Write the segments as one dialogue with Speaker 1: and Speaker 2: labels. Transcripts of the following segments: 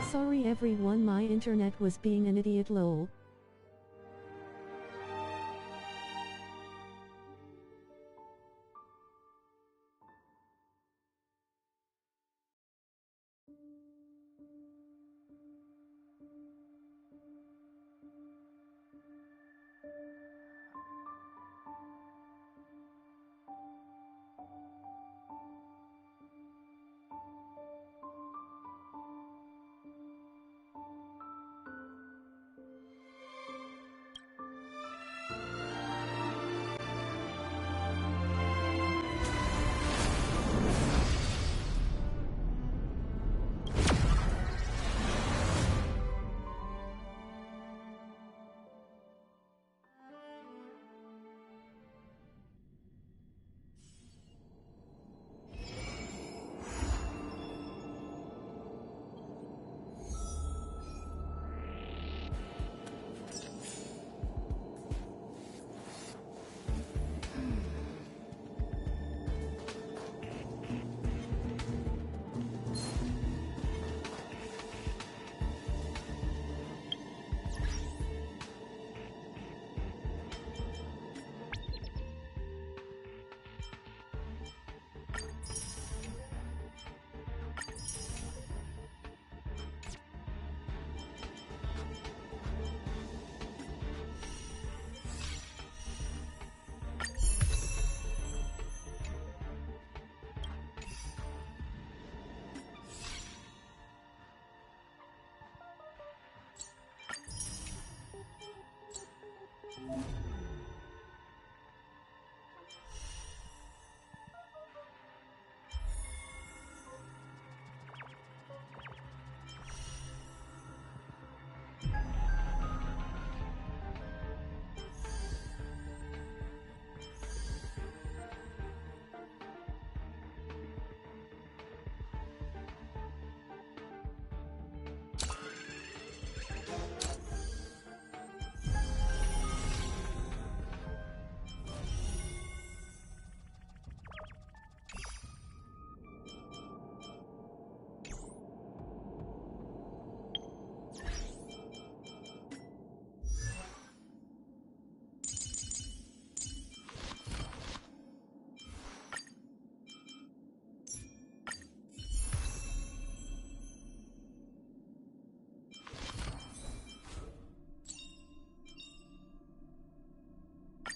Speaker 1: Sorry everyone, my internet was being an idiot lol.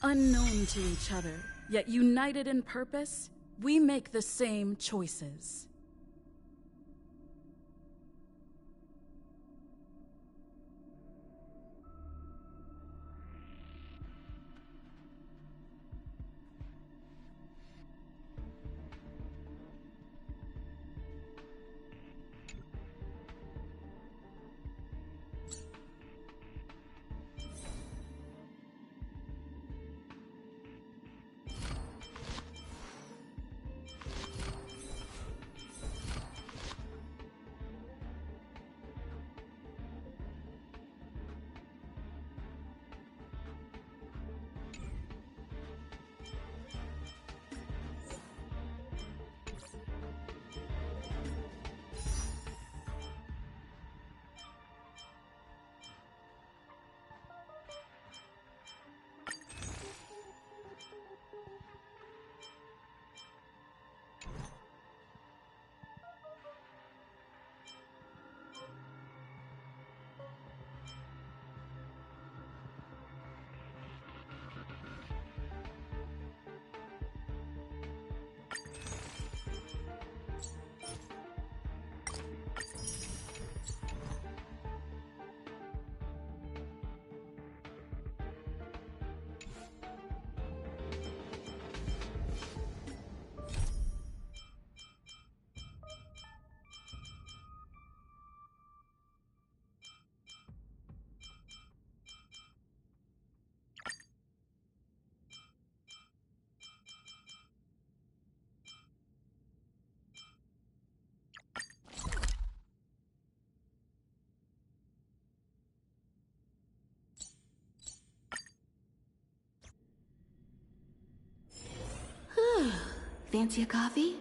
Speaker 2: Unknown to each other, yet united in purpose, we make the same choices.
Speaker 3: Fancy a coffee?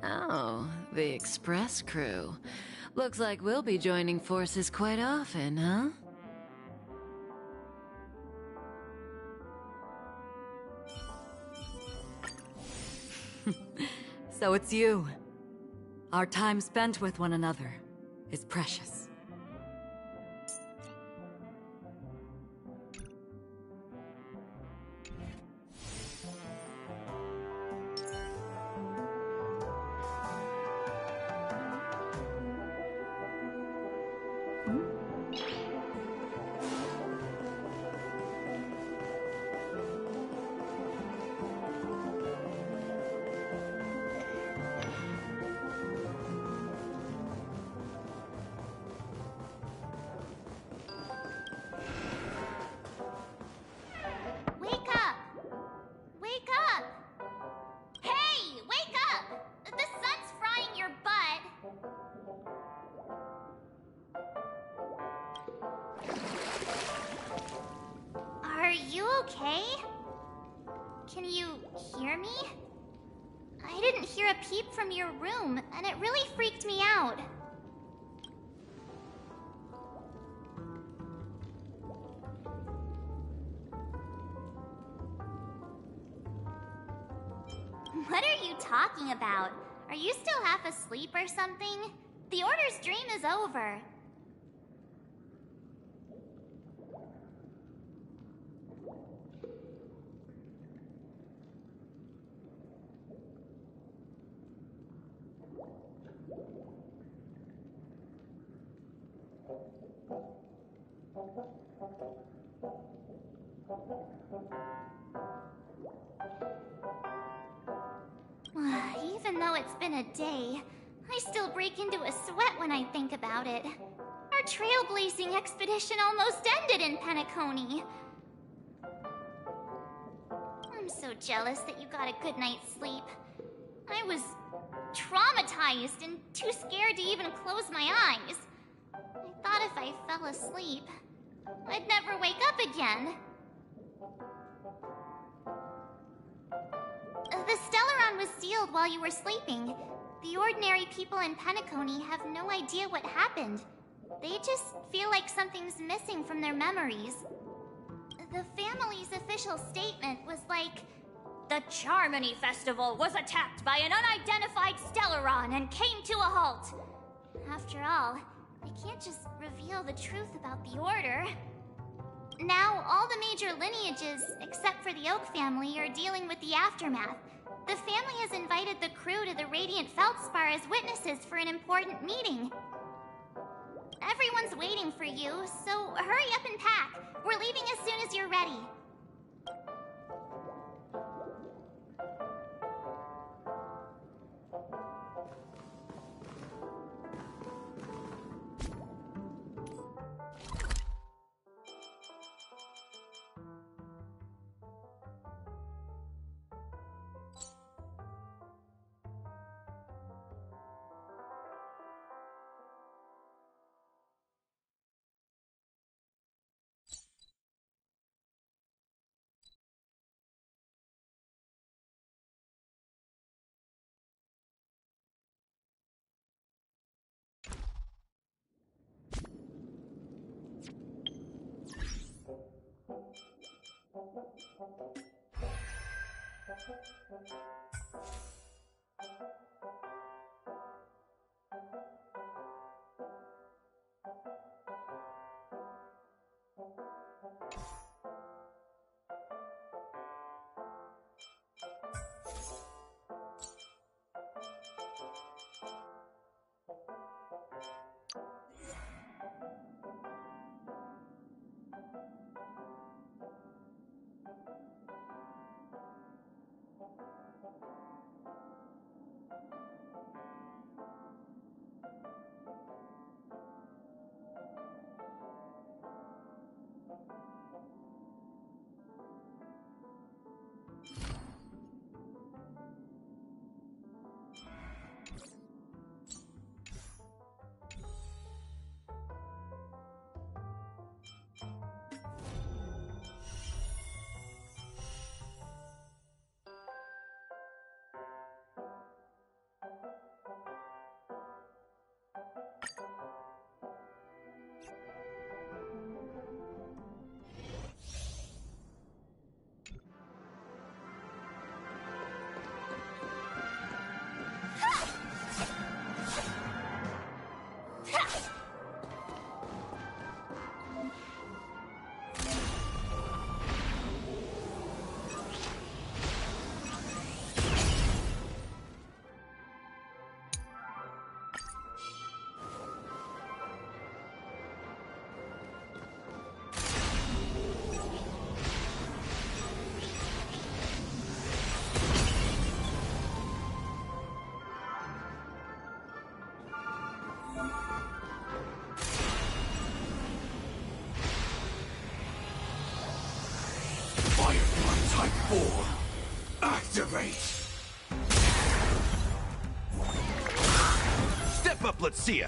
Speaker 4: Oh, the Express crew. Looks like we'll be joining forces quite often, huh?
Speaker 5: So it's you. Our time spent with one another is precious.
Speaker 6: Wake up! Wake up! Hey! Wake up! The sun's frying your butt! Are you okay? Can you hear me? I didn't hear a peep from your room, and it really freaked me out. What are you talking about? Are you still half asleep or something? The Order's dream is over. Even though it's been a day, I still break into a sweat when I think about it. Our trailblazing expedition almost ended in Penacony. I'm so jealous that you got a good night's sleep. I was traumatized and too scared to even close my eyes. I thought if I fell asleep, I'd never wake up again. The Stellaron was sealed while you were sleeping. The ordinary people in Penacony have no idea what happened. They just feel like something's missing from their memories. The family's official statement was like, "The Charmony Festival was attacked by an unidentified Stellaron and came to a halt." After all, I can't just reveal the truth about the Order. Now, all the major lineages, except for the Oak family, are dealing with the aftermath. The family has invited the crew to the Radiant Feldspar as witnesses for an important meeting. Everyone's waiting for you, so hurry up and pack. We're leaving as soon as you're ready.
Speaker 3: Firefly Type 4. Activate!
Speaker 7: Step up, let's see ya!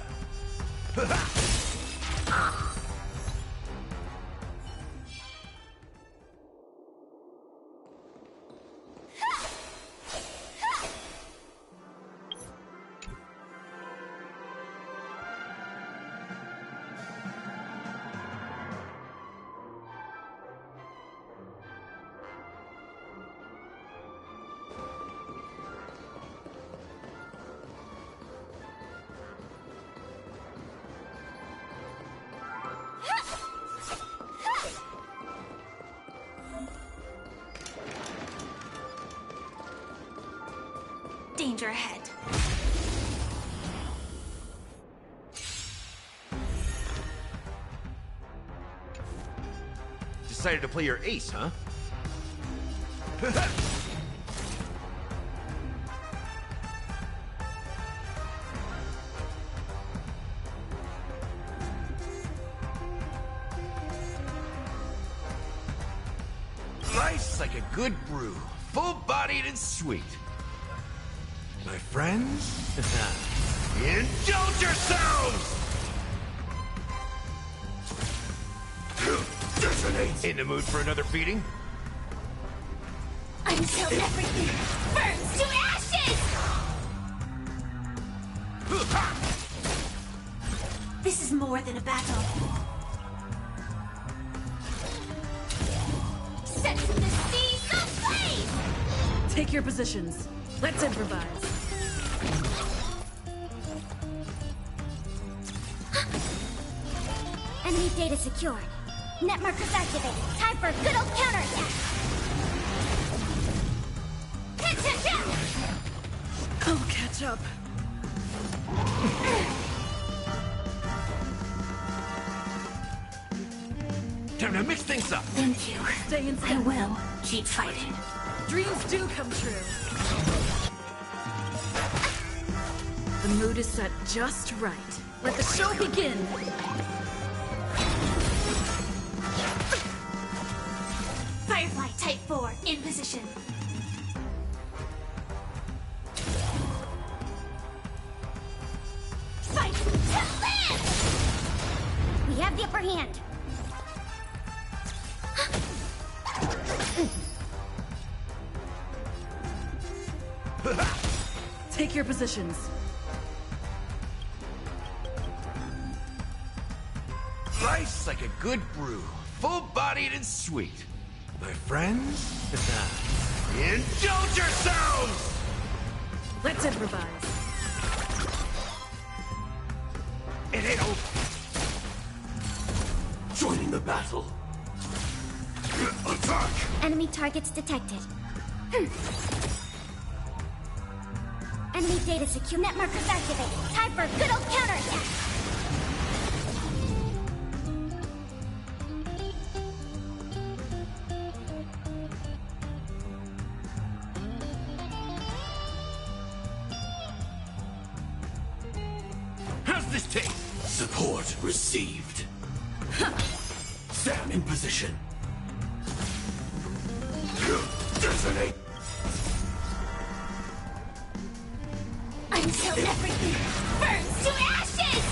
Speaker 6: Danger ahead.
Speaker 7: Decided to play your ace, huh? Nice like a good brew. Full-bodied and sweet. My friends? Indulge yourselves!
Speaker 3: Detonate!
Speaker 7: In the mood for another beating?
Speaker 6: Until everything burns to ashes! This is more than a battle. Set the seas ablaze!
Speaker 2: Take your positions. Let's improvise.
Speaker 6: Enemy data secured. Net markers activated. Time for a good old counterattack.
Speaker 2: I'll catch up.
Speaker 7: Time to mix things up.
Speaker 6: Thank you.
Speaker 2: Stay in
Speaker 6: I
Speaker 2: step.
Speaker 6: will keep fighting.
Speaker 2: Dreams do come true. The mood is set just right. Let the show begin.
Speaker 6: Firefly Type 4 in position. Fight to live! We have the upper hand.
Speaker 2: Take your positions.
Speaker 7: Nice like a good brew. Full-bodied and sweet. My friends? Indulge yourselves!
Speaker 2: Let's improvise.
Speaker 7: It ain't over.
Speaker 3: Joining the battle. Attack!
Speaker 6: Enemy targets detected. Enemy data secure. Net markers activated. Time for a good old counterattack.
Speaker 7: How's this taste?
Speaker 3: Support received. Stand in position. Detonate!
Speaker 6: Until everything burns to ashes!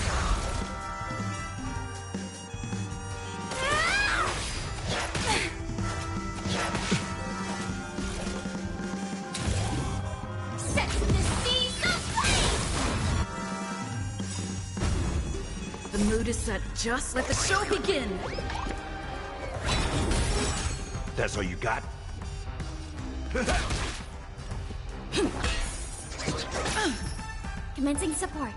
Speaker 6: Set the seas ablaze!
Speaker 2: The mood is set just let the show begin.
Speaker 7: That's all you got?
Speaker 6: Commencing support.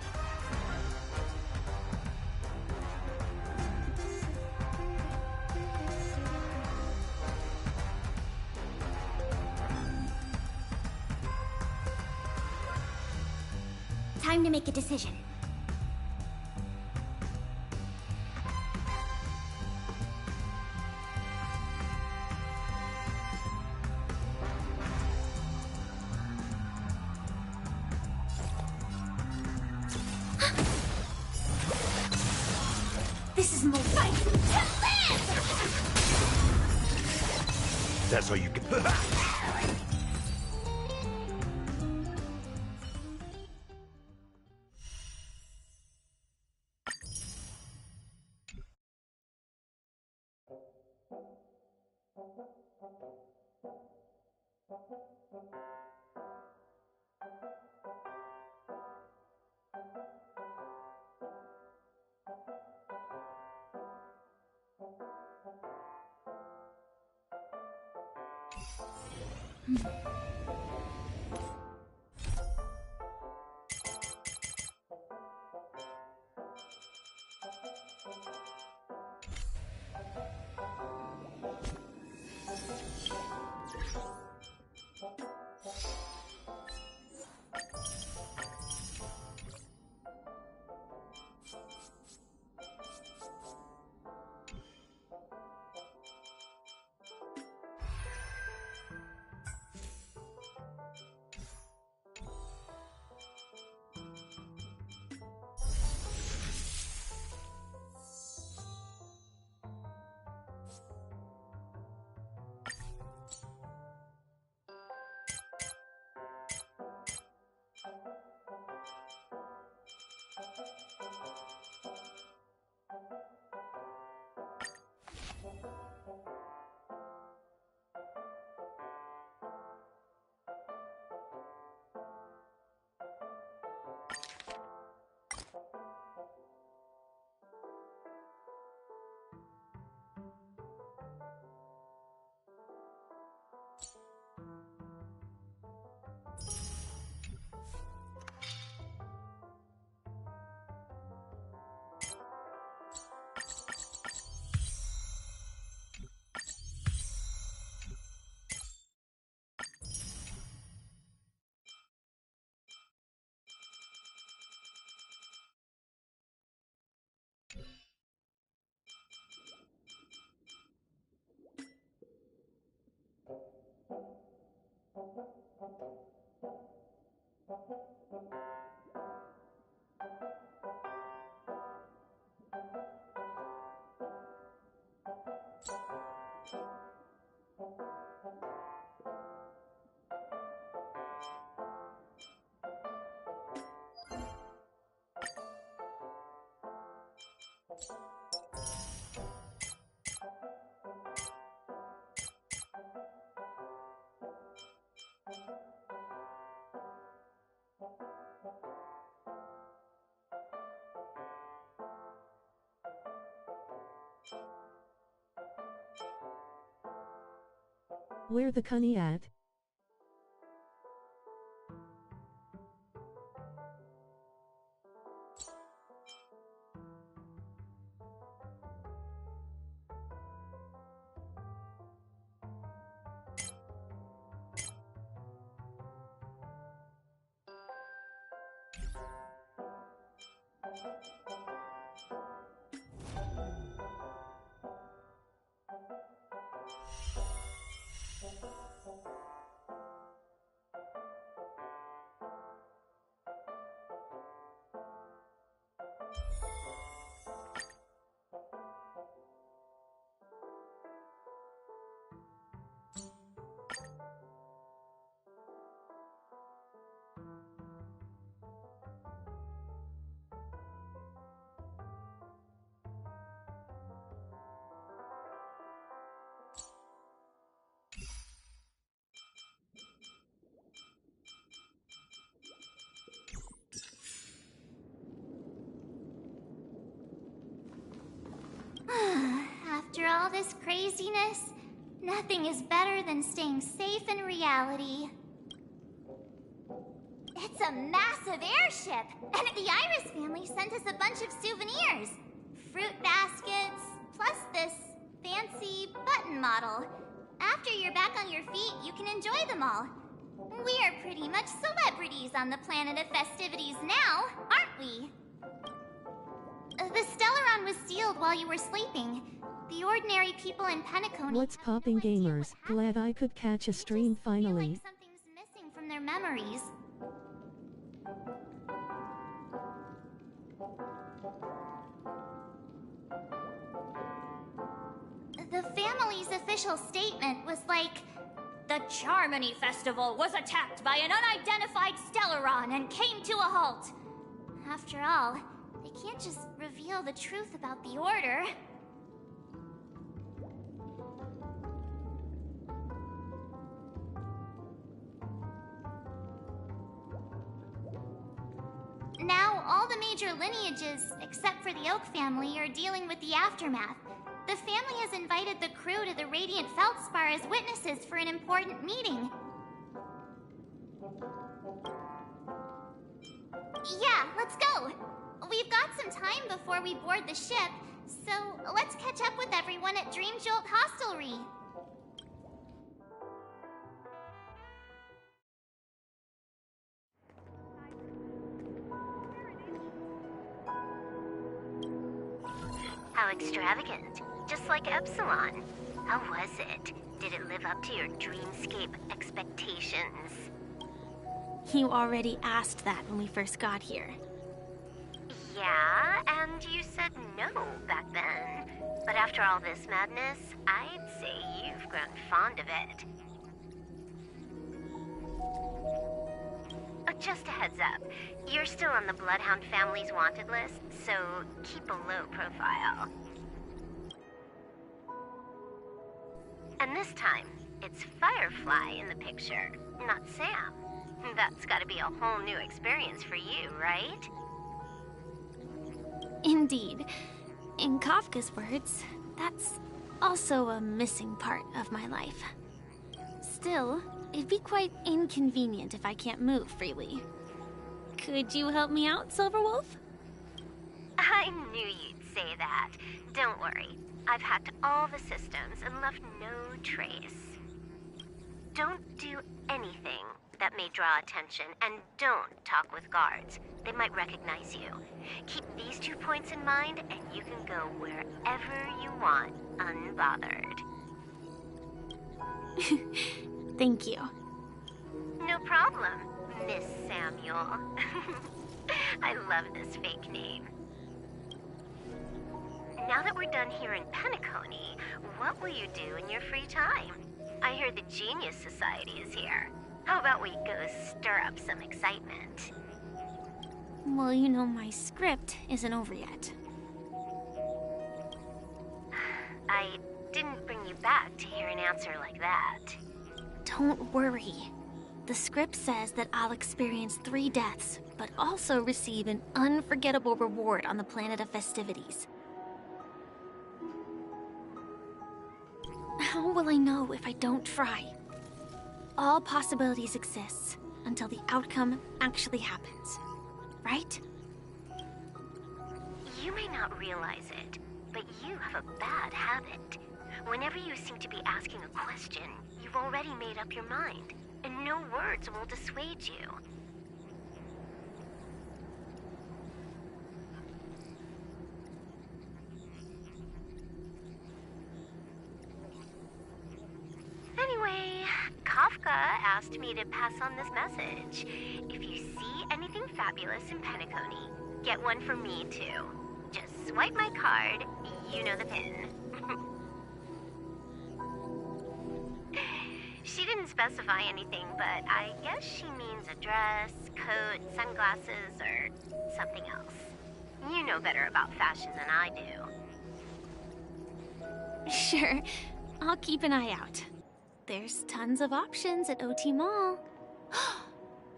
Speaker 6: Time to make a decision. This is more fight to live!
Speaker 7: That's all you can...
Speaker 1: Where the cunny at?
Speaker 6: After all this craziness, nothing is better than staying safe in reality. It's a massive airship, and the Iris family sent us a bunch of souvenirs. Fruit baskets, plus this fancy button model. After you're back on your feet, you can enjoy them all. We are pretty much celebrities on the planet of festivities now, aren't we? The Stellaron was sealed while you were sleeping. The ordinary people in Penacony...
Speaker 1: What's popping, gamers? Glad I could catch a stream finally.
Speaker 6: Feel like something's missing from their memories. The family's official official statement was like, "The Charmony Festival was attacked by an unidentified Stellaron and came to a halt." After all, they can't just reveal the truth about the Order. Now, all the major lineages, except for the Oak family, are dealing with the aftermath. The family has invited the crew to the Radiant Feldspar as witnesses for an important meeting. Yeah, let's go! We've got some time before we board the ship, so let's catch up with everyone at Dream Jolt Hostelry.
Speaker 8: How extravagant. Just like Epsilon. How was it? Did it live up to your dreamscape expectations?
Speaker 9: You already asked that when we first got here.
Speaker 8: Yeah, and you said no back then. But after all this madness, I'd say you've grown fond of it. Oh, just a heads up. You're still on the Bloodhound family's wanted list, so keep a low profile. And this time, it's Firefly in the picture, not Sam. That's gotta be a whole new experience for you, right?
Speaker 9: Indeed. In Kafka's words, that's also a missing part of my life. Still, it'd be quite inconvenient if I can't move freely. Could you help me out, Silverwolf?
Speaker 8: I knew you'd say that. Don't worry. I've hacked all the systems and left no trace. Don't do anything that may draw attention, and don't talk with guards. They might recognize you. Keep these 2 points in mind, and you can go wherever you want, unbothered.
Speaker 9: Thank you.
Speaker 8: No problem, Miss Samuel. I love this fake name. Now that we're done here in Penacony, what will you do in your free time? I hear the Genius Society is here. How about we go stir up some excitement?
Speaker 9: Well, you know my script isn't over yet.
Speaker 8: I didn't bring you back to hear an answer like that.
Speaker 9: Don't worry. The script says that I'll experience 3 deaths, but also receive an unforgettable reward on the planet of festivities. How will I know if I don't try? All possibilities exist until the outcome actually happens, right?
Speaker 8: You may not realize it, but you have a bad habit. Whenever you seem to be asking a question, you've already made up your mind, and no words will dissuade you. Anyway, Kafka asked me to pass on this message. If you see anything fabulous in Penacony, get one for me too. Just swipe my card, you know the pin. She didn't specify anything, but I guess she means a dress, coat, sunglasses, or something else. You know better about fashion than I do.
Speaker 9: Sure, I'll keep an eye out. There's tons of options at OT Mall.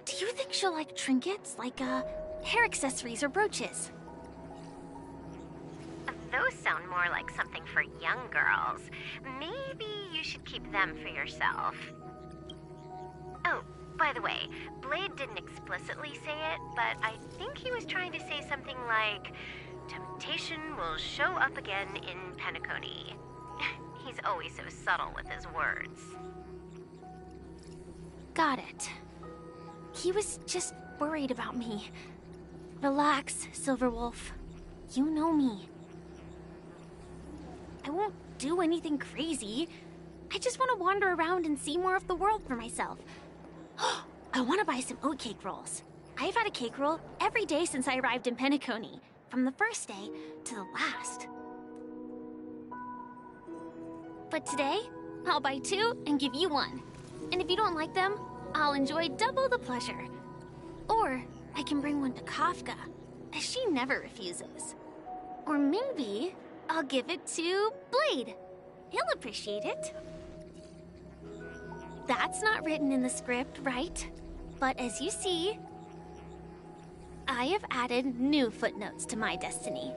Speaker 9: Do you think she'll like trinkets, like hair accessories or brooches?
Speaker 8: Those sound more like something for young girls. Maybe you should keep them for yourself. Oh, by the way, Blade didn't explicitly say it, but I think he was trying to say something like, temptation will show up again in Penacony. He's always so subtle with his words.
Speaker 9: Got it. He was just worried about me. Relax, Silverwolf. You know me. I won't do anything crazy. I just want to wander around and see more of the world for myself. I want to buy some oatcake rolls. I've had a cake roll every day since I arrived in Penacony, from the first day to the last. But today, I'll buy 2 and give you 1. And if you don't like them, I'll enjoy double the pleasure. Or I can bring one to Kafka. She never refuses. Or maybe I'll give it to Blade. He'll appreciate it. That's not written in the script, right? But as you see, I have added new footnotes to my destiny.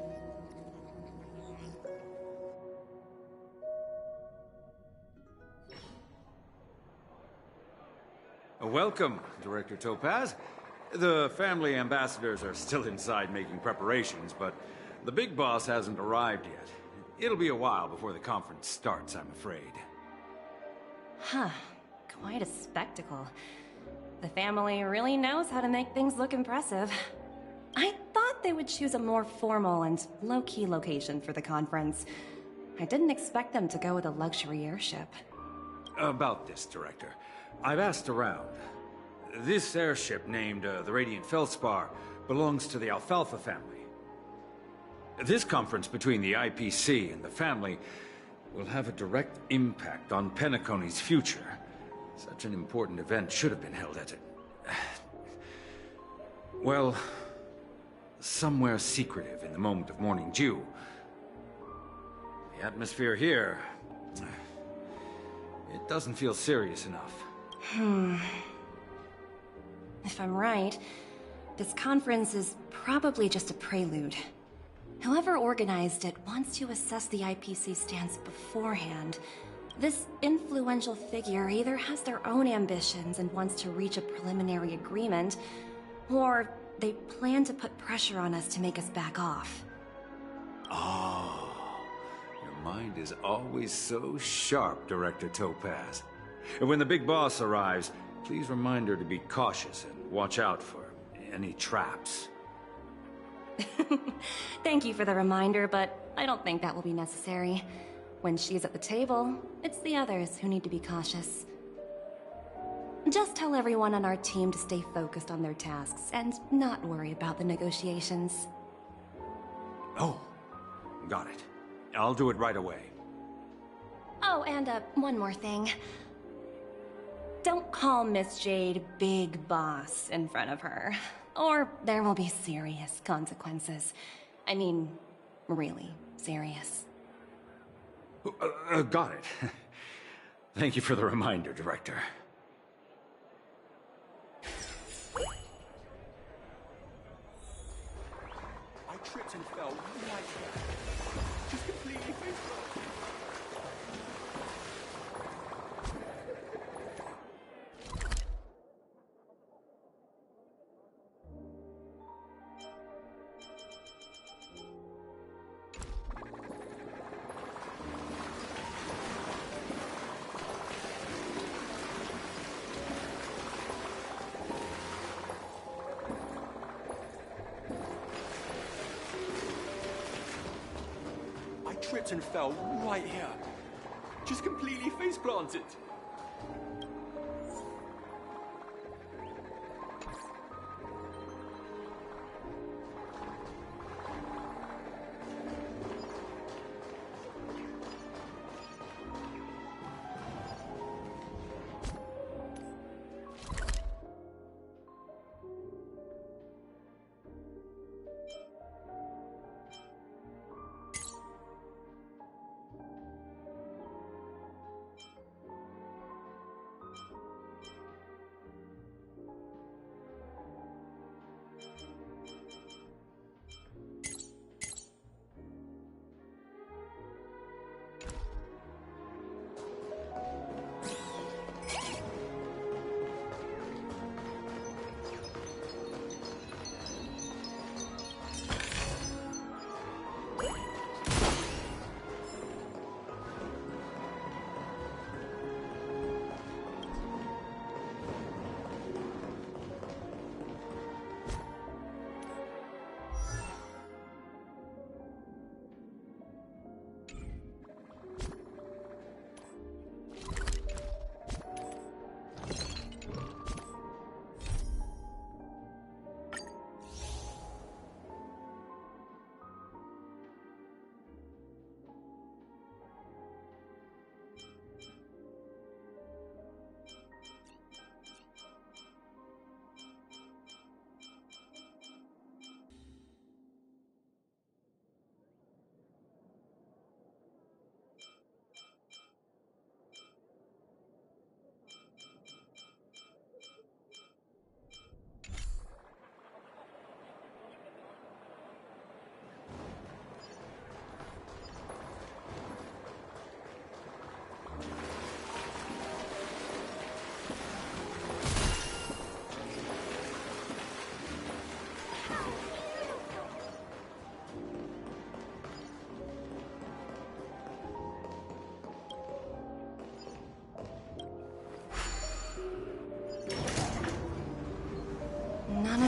Speaker 10: Welcome, Director Topaz. The family ambassadors are still inside making preparations, but the big boss hasn't arrived yet. It'll be a while before the conference starts, I'm afraid.
Speaker 11: Huh. Quite a spectacle. The family really knows how to make things look impressive. I thought they would choose a more formal and low-key location for the conference. I didn't expect them to go with a luxury airship.
Speaker 10: About this, Director. I've asked around. This airship, named the Radiant Feldspar, belongs to the Alfalfa family. This conference between the IPC and the family will have a direct impact on Penacony's future. Such an important event should have been held at it. Well, somewhere secretive in the moment of morning dew. The atmosphere here, it doesn't feel serious enough.
Speaker 11: If I'm right, this conference is probably just a prelude. Whoever organized it wants to assess the IPC stance beforehand. This influential figure either has their own ambitions and wants to reach a preliminary agreement, or they plan to put pressure on us to make us back off.
Speaker 10: Oh, your mind is always so sharp, Director Topaz. And when the big boss arrives, please remind her to be cautious and watch out for any traps.
Speaker 11: Thank you for the reminder, but I don't think that will be necessary. When she's at the table, it's the others who need to be cautious. Just tell everyone on our team to stay focused on their tasks and not worry about the negotiations.
Speaker 10: Oh, got it. I'll do it right away.
Speaker 11: Oh, and one more thing. Don't call Miss Jade Big Boss in front of her, or there will be serious consequences. I mean, really serious.
Speaker 10: Got it. Thank you for the reminder, Director.
Speaker 3: I tripped and fell right there. Just completely face. Tripped and fell right here. Just completely face planted.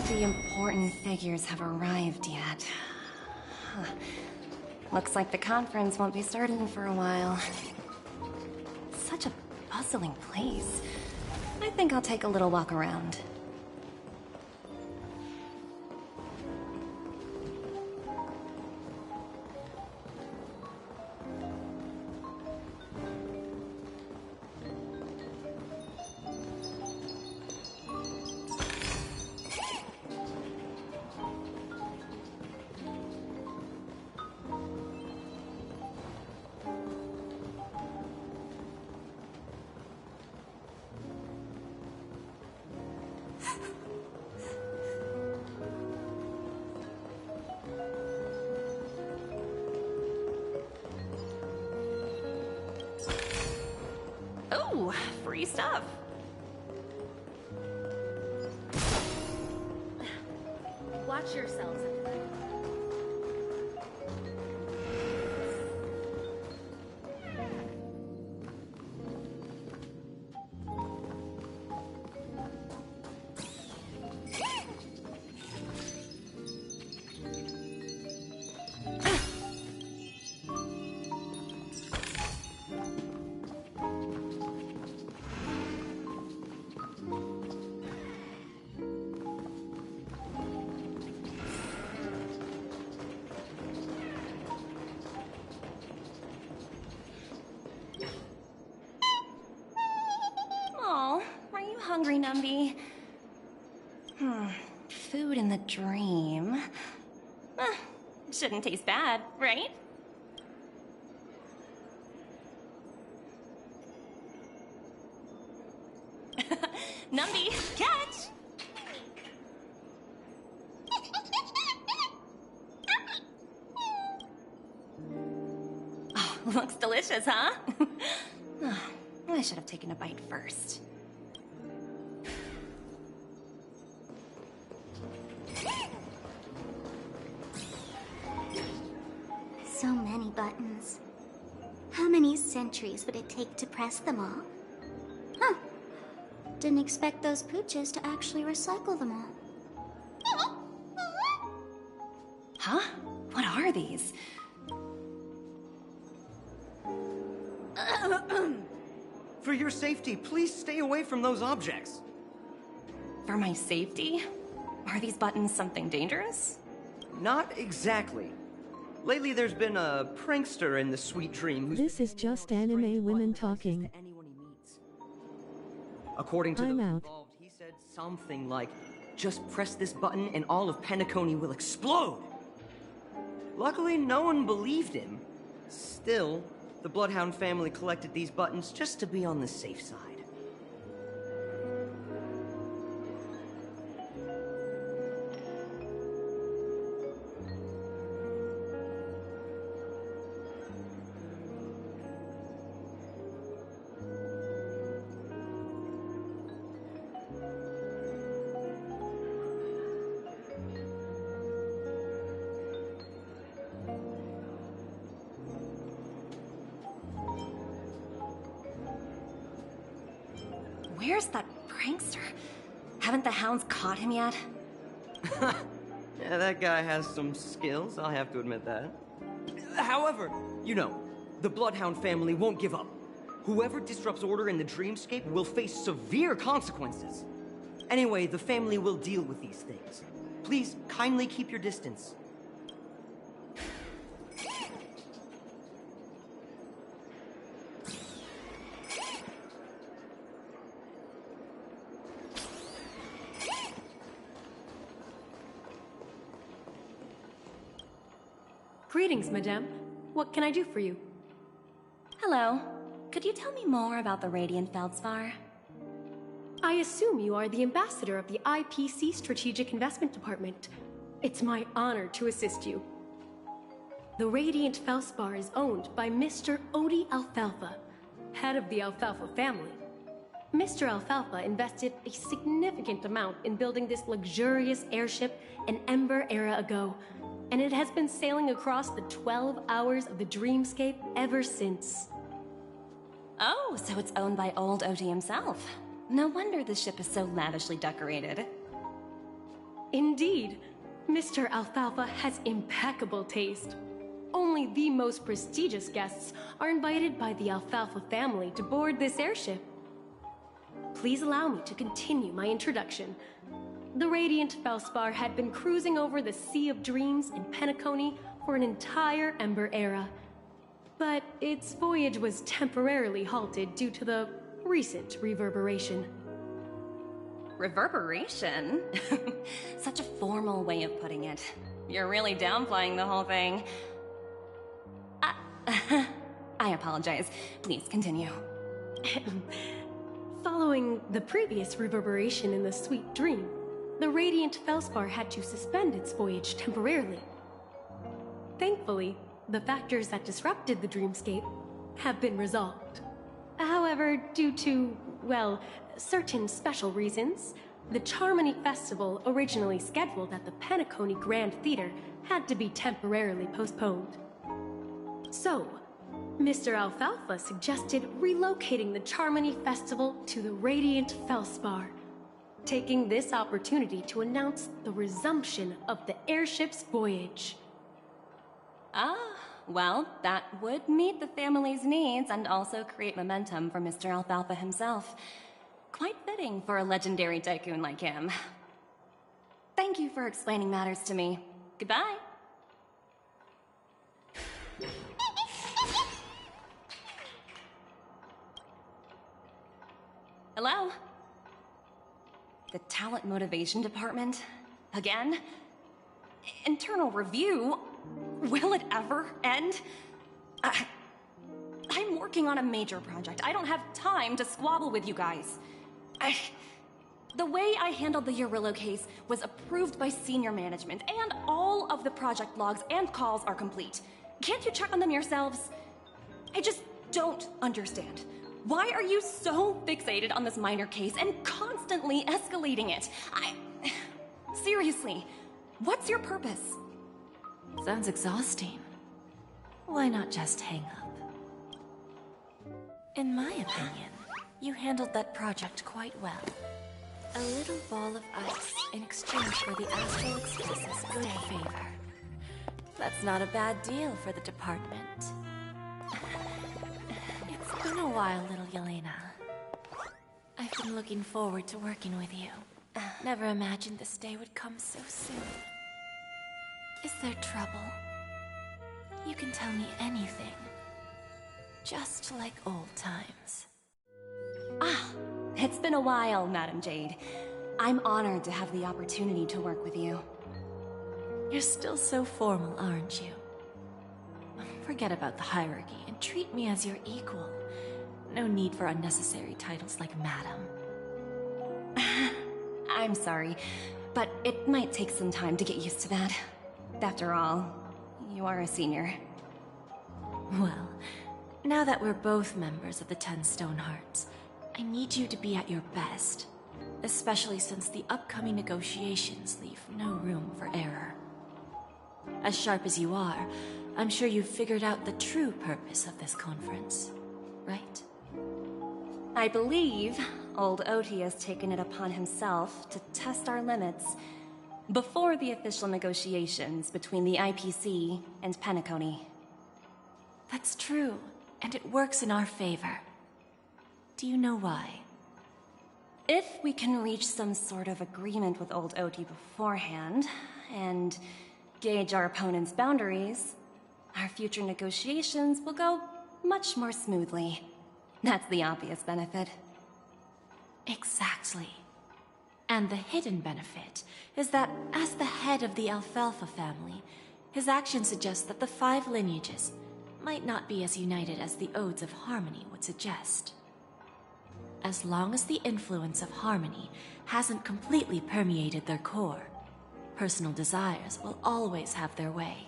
Speaker 11: the important figures have arrived yet. Huh. Looks like the conference won't be starting for a while. Such a bustling place. I think I'll take a little walk around.
Speaker 12: Oh, free stuff.
Speaker 2: Watch yourselves.
Speaker 11: Hungry, Numby? Food in the dream. Shouldn't taste bad, right? Numby, catch! Oh, looks delicious, huh? I should have taken a bite first.
Speaker 6: So many buttons. How many centuries would it take to press them all? Huh. Didn't expect those pooches to actually recycle them all.
Speaker 11: Huh? What are these?
Speaker 13: For your safety, please stay away from those objects.
Speaker 11: For my safety? Are these buttons something dangerous?
Speaker 13: Not exactly. Lately, there's been a prankster in the Sweet Dream who's...
Speaker 1: This is just anime women talking.
Speaker 13: According to
Speaker 1: I'm
Speaker 13: those
Speaker 1: out.
Speaker 13: involved, he said something like, just press this button and all of Penacony will explode. Luckily, no one believed him. Still, the Bloodhound family collected these buttons just to be on the safe side.
Speaker 11: Where's that prankster? Haven't the hounds caught him yet?
Speaker 13: Yeah, that guy has some skills, I'll have to admit that. However, you know, the Bloodhound family won't give up. Whoever disrupts order in the dreamscape will face severe consequences. Anyway, the family will deal with these things. Please, kindly keep your distance.
Speaker 14: Greetings, madame. What can I do for you?
Speaker 11: Hello. Could you tell me more about the Radiant Feldspar?
Speaker 14: I assume you are the ambassador of the IPC Strategic Investment Department. It's my honor to assist you. The Radiant Feldspar is owned by Mr. Odie Alfalfa, head of the Alfalfa family. Mr. Alfalfa invested a significant amount in building this luxurious airship an Ember era ago, and it has been sailing across the 12 hours of the dreamscape ever since.
Speaker 11: Oh, so it's owned by old Odie himself. No wonder the ship is so lavishly decorated.
Speaker 14: Indeed, Mr. Alfalfa has impeccable taste. Only the most prestigious guests are invited by the Alfalfa family to board this airship. Please allow me to continue my introduction. The Radiant Felspar had been cruising over the Sea of Dreams in Penacony for an entire Ember era. But its voyage was temporarily halted due to the recent reverberation.
Speaker 11: Reverberation? Such a formal way of putting it. You're really downplaying the whole thing. I apologize. Please continue.
Speaker 14: Following the previous reverberation in the Sweet Dream, the Radiant Felspar had to suspend its voyage temporarily. Thankfully, the factors that disrupted the dreamscape have been resolved. However, due to, well, certain special reasons, the Charmony Festival, originally scheduled at the Penacony Grand Theater, had to be temporarily postponed. So, Mr. Alfalfa suggested relocating the Charmony Festival to the Radiant Felspar, taking this opportunity to announce the resumption of the airship's voyage.
Speaker 11: Well, that would meet the family's needs and also create momentum for Mr. Alfalfa himself. Quite fitting for a legendary tycoon like him. Thank you for explaining matters to me. Goodbye. Hello? The Talent Motivation Department? Again? Internal review? Will it ever end? I'm working on a major project. I don't have time to squabble with you guys. The way I handled the Urillo case was approved by senior management, and all of the project logs and calls are complete. Can't you check on them yourselves? I just don't understand. Why are you so fixated on this minor case and constantly escalating it? Seriously, what's your purpose?
Speaker 4: Sounds exhausting. Why not just hang up? In my opinion, you handled that project quite well. A little ball of ice in exchange for the Astral Express's good favor. That's not a bad deal for the department. It's been a while, little Yelena. I've been looking forward to working with you. Never imagined this day would come so soon. Is there trouble? You can tell me anything. Just like old times.
Speaker 11: It's been a while, Madam Jade. I'm honored to have the opportunity to work with you.
Speaker 4: You're still so formal, aren't you? Forget about the hierarchy and treat me as your equal. No need for unnecessary titles like Madam.
Speaker 11: I'm sorry, but it might take some time to get used to that. After all, you are a senior.
Speaker 4: Well, now that we're both members of the 10 Stonehearts, I need you to be at your best. Especially since the upcoming negotiations leave no room for error. As sharp as you are, I'm sure you've figured out the true purpose of this conference, right?
Speaker 11: I believe old Oti has taken it upon himself to test our limits before the official negotiations between the IPC and Penacony.
Speaker 4: That's true, and it works in our favor. Do you know why?
Speaker 11: If we can reach some sort of agreement with old Oti beforehand, and gauge our opponent's boundaries, our future negotiations will go much more smoothly. That's the obvious benefit.
Speaker 4: Exactly. And the hidden benefit is that, as the head of the Alfalfa family, his actions suggest that the 5 lineages might not be as united as the Odes of Harmony would suggest. As long as the influence of Harmony hasn't completely permeated their core, personal desires will always have their way.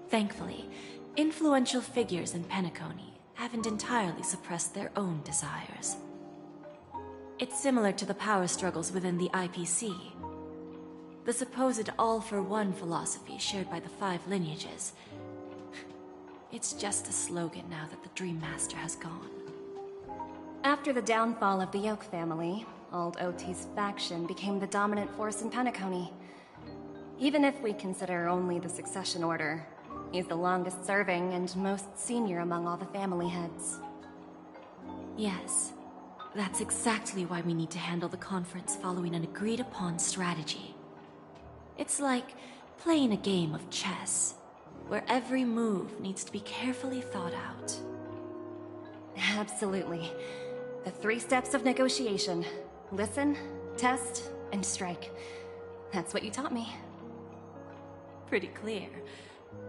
Speaker 4: Thankfully, influential figures in Penacony haven't entirely suppressed their own desires. It's similar to the power struggles within the IPC. The supposed all-for-one philosophy shared by the 5 lineages. It's just a slogan now that the Dream Master has gone.
Speaker 11: After the downfall of the Yoke family, Old OT's faction became the dominant force in Penacony. Even if we consider only the succession order, he's the longest serving and most senior among all the family heads.
Speaker 4: Yes, that's exactly why we need to handle the conference following an agreed-upon strategy. It's like playing a game of chess, where every move needs to be carefully thought out.
Speaker 11: Absolutely. The 3 steps of negotiation. Listen, test, and strike. That's what you taught me.
Speaker 4: Pretty clear.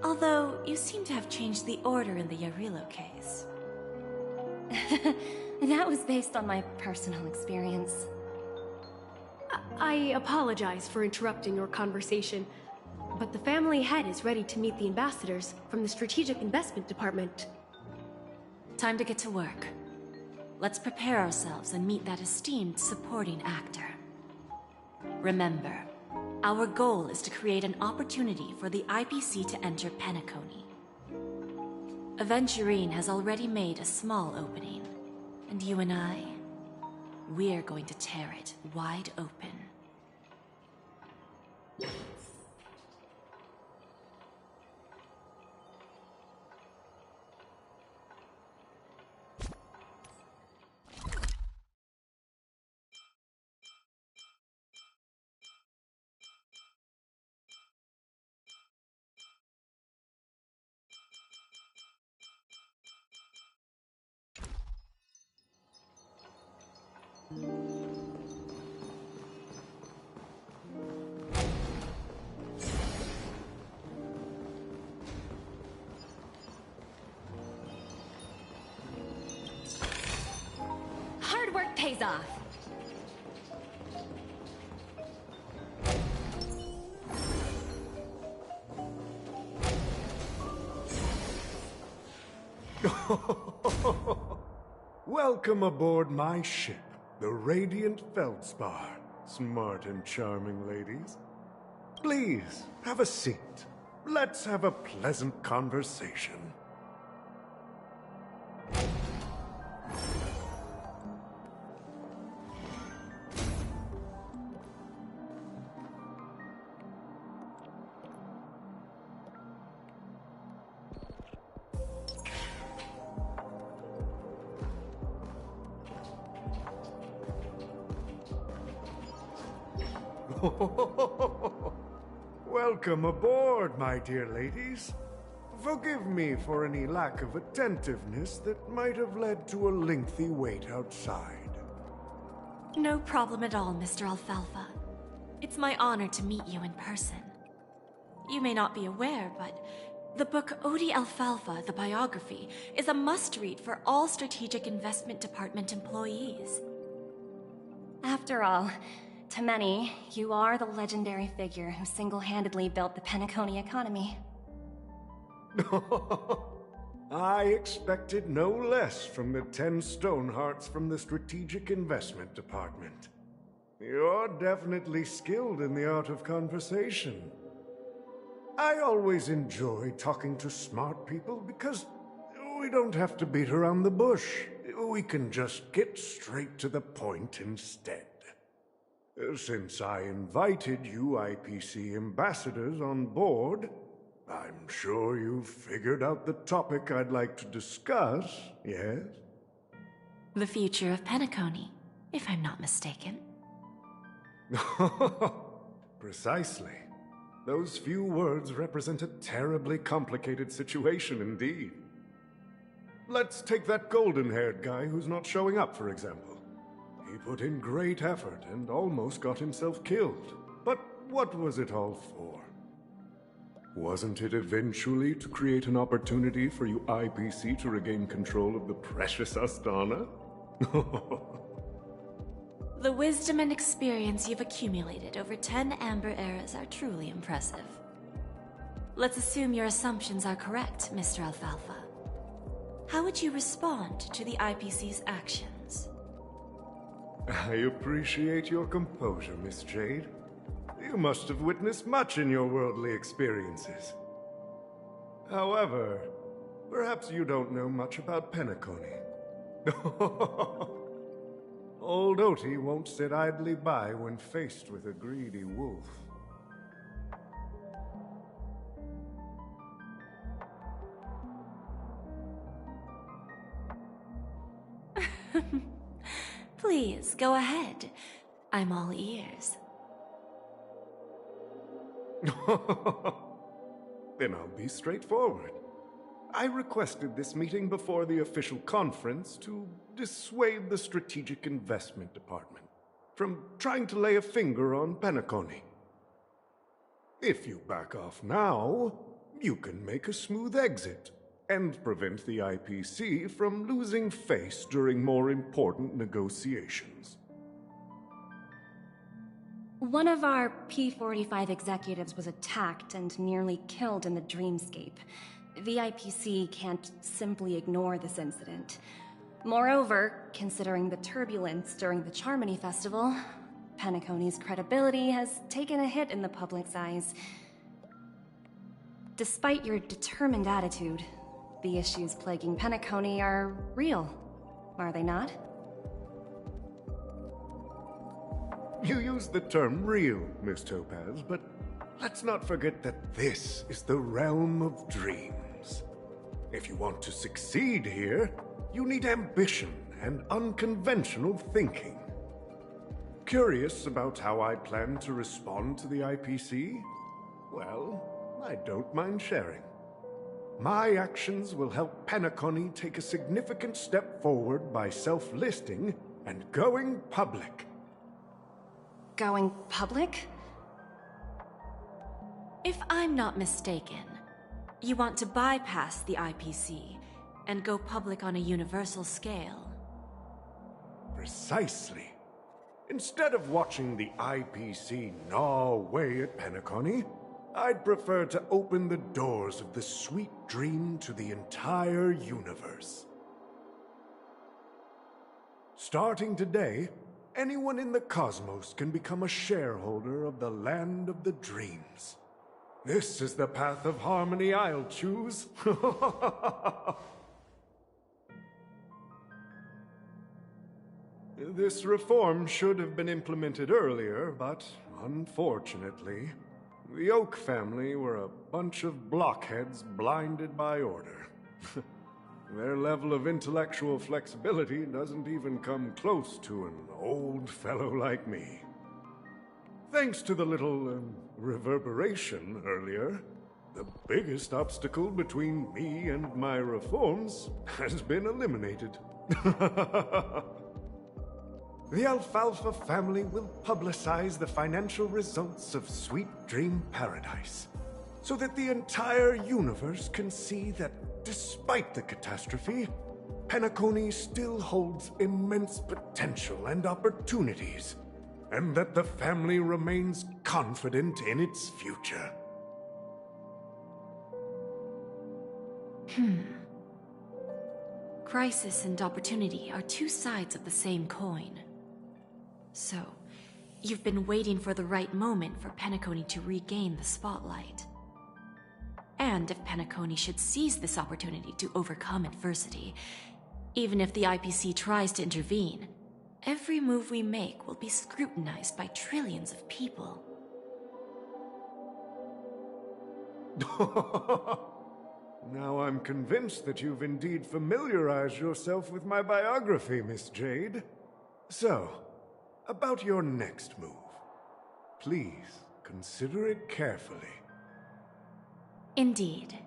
Speaker 4: Although, you seem to have changed the order in the Yarilo case.
Speaker 11: That was based on my personal experience.
Speaker 14: I apologize for interrupting your conversation, but the family head is ready to meet the ambassadors from the Strategic Investment Department.
Speaker 4: Time to get to work. Let's prepare ourselves and meet that esteemed supporting actor. Remember, our goal is to create an opportunity for the IPC to enter Penacony. Aventurine has already made a small opening, and you and we're going to tear it wide open.
Speaker 11: Hard work pays off.
Speaker 15: Welcome aboard my ship, the Radiant Feldspar. Smart and charming ladies. Please, have a seat. Let's have a pleasant conversation. Welcome aboard, my dear ladies. Forgive me for any lack of attentiveness that might have led to a lengthy wait outside.
Speaker 4: No problem at all, Mr. Alfalfa. It's my honor to meet you in person. You may not be aware, but the book Odie Alfalfa, the biography, is a must-read for all Strategic Investment Department employees.
Speaker 11: After all, to many, you are the legendary figure who single-handedly built the Penacony economy.
Speaker 15: I expected no less from the 10 Stonehearts from the Strategic Investment Department. You're definitely skilled in the art of conversation. I always enjoy talking to smart people because we don't have to beat around the bush. We can just get straight to the point instead. Since I invited you IPC ambassadors on board, I'm sure you've figured out the topic I'd like to discuss, yes?
Speaker 4: The future of Penacony, if I'm not mistaken.
Speaker 15: Precisely. Those few words represent a terribly complicated situation indeed. Let's take that golden-haired guy who's not showing up, for example. He put in great effort and almost got himself killed. But what was it all for? Wasn't it eventually to create an opportunity for you IPC to regain control of the precious Astana?
Speaker 4: The wisdom and experience you've accumulated over 10 Amber Eras are truly impressive. Let's assume your assumptions are correct, Mr. Alfalfa. How would you respond to the IPC's actions?
Speaker 15: I appreciate your composure, Miss Jade. You must have witnessed much in your worldly experiences. However, perhaps you don't know much about Penacony. Old Oti won't sit idly by when faced with a greedy wolf.
Speaker 4: Please, go ahead. I'm all ears.
Speaker 15: Then I'll be straightforward. I requested this meeting before the official conference to dissuade the Strategic Investment Department from trying to lay a finger on Penacony. If you back off now, you can make a smooth exit and prevent the IPC from losing face during more important negotiations.
Speaker 11: One of our P-45 executives was attacked and nearly killed in the Dreamscape. The IPC can't simply ignore this incident. Moreover, considering the turbulence during the Charmony Festival, Penacony's credibility has taken a hit in the public's eyes. Despite your determined attitude, the issues plaguing Penacony are real, are they not?
Speaker 15: You use the term real, Miss Topaz, but let's not forget that this is the realm of dreams. If you want to succeed here, you need ambition and unconventional thinking. Curious about how I plan to respond to the IPC? Well, I don't mind sharing. My actions will help Penacony take a significant step forward by self-listing and going public.
Speaker 11: Going public?
Speaker 4: If I'm not mistaken, you want to bypass the IPC and go public on a universal scale.
Speaker 15: Precisely. Instead of watching the IPC gnaw away at Penacony, I'd prefer to open the doors of the sweet dream to the entire universe. Starting today, anyone in the cosmos can become a shareholder of the land of the dreams. This is the path of harmony I'll choose. This reform should have been implemented earlier, but unfortunately, the Oak family were a bunch of blockheads blinded by order. Their level of intellectual flexibility doesn't even come close to an old fellow like me. Thanks to the little reverberation earlier, the biggest obstacle between me and my reforms has been eliminated. The Alfalfa family will publicize the financial results of Sweet Dream Paradise, so that the entire universe can see that despite the catastrophe, Penacony still holds immense potential and opportunities, and that the family remains confident in its future.
Speaker 4: Crisis and opportunity are two sides of the same coin. So, you've been waiting for the right moment for Penacony to regain the spotlight. And if Penacony should seize this opportunity to overcome adversity, even if the IPC tries to intervene, every move we make will be scrutinized by trillions of people.
Speaker 15: Now I'm convinced that you've indeed familiarized yourself with my biography, Miss Jade. So, about your next move. Please, consider it carefully.
Speaker 4: Indeed.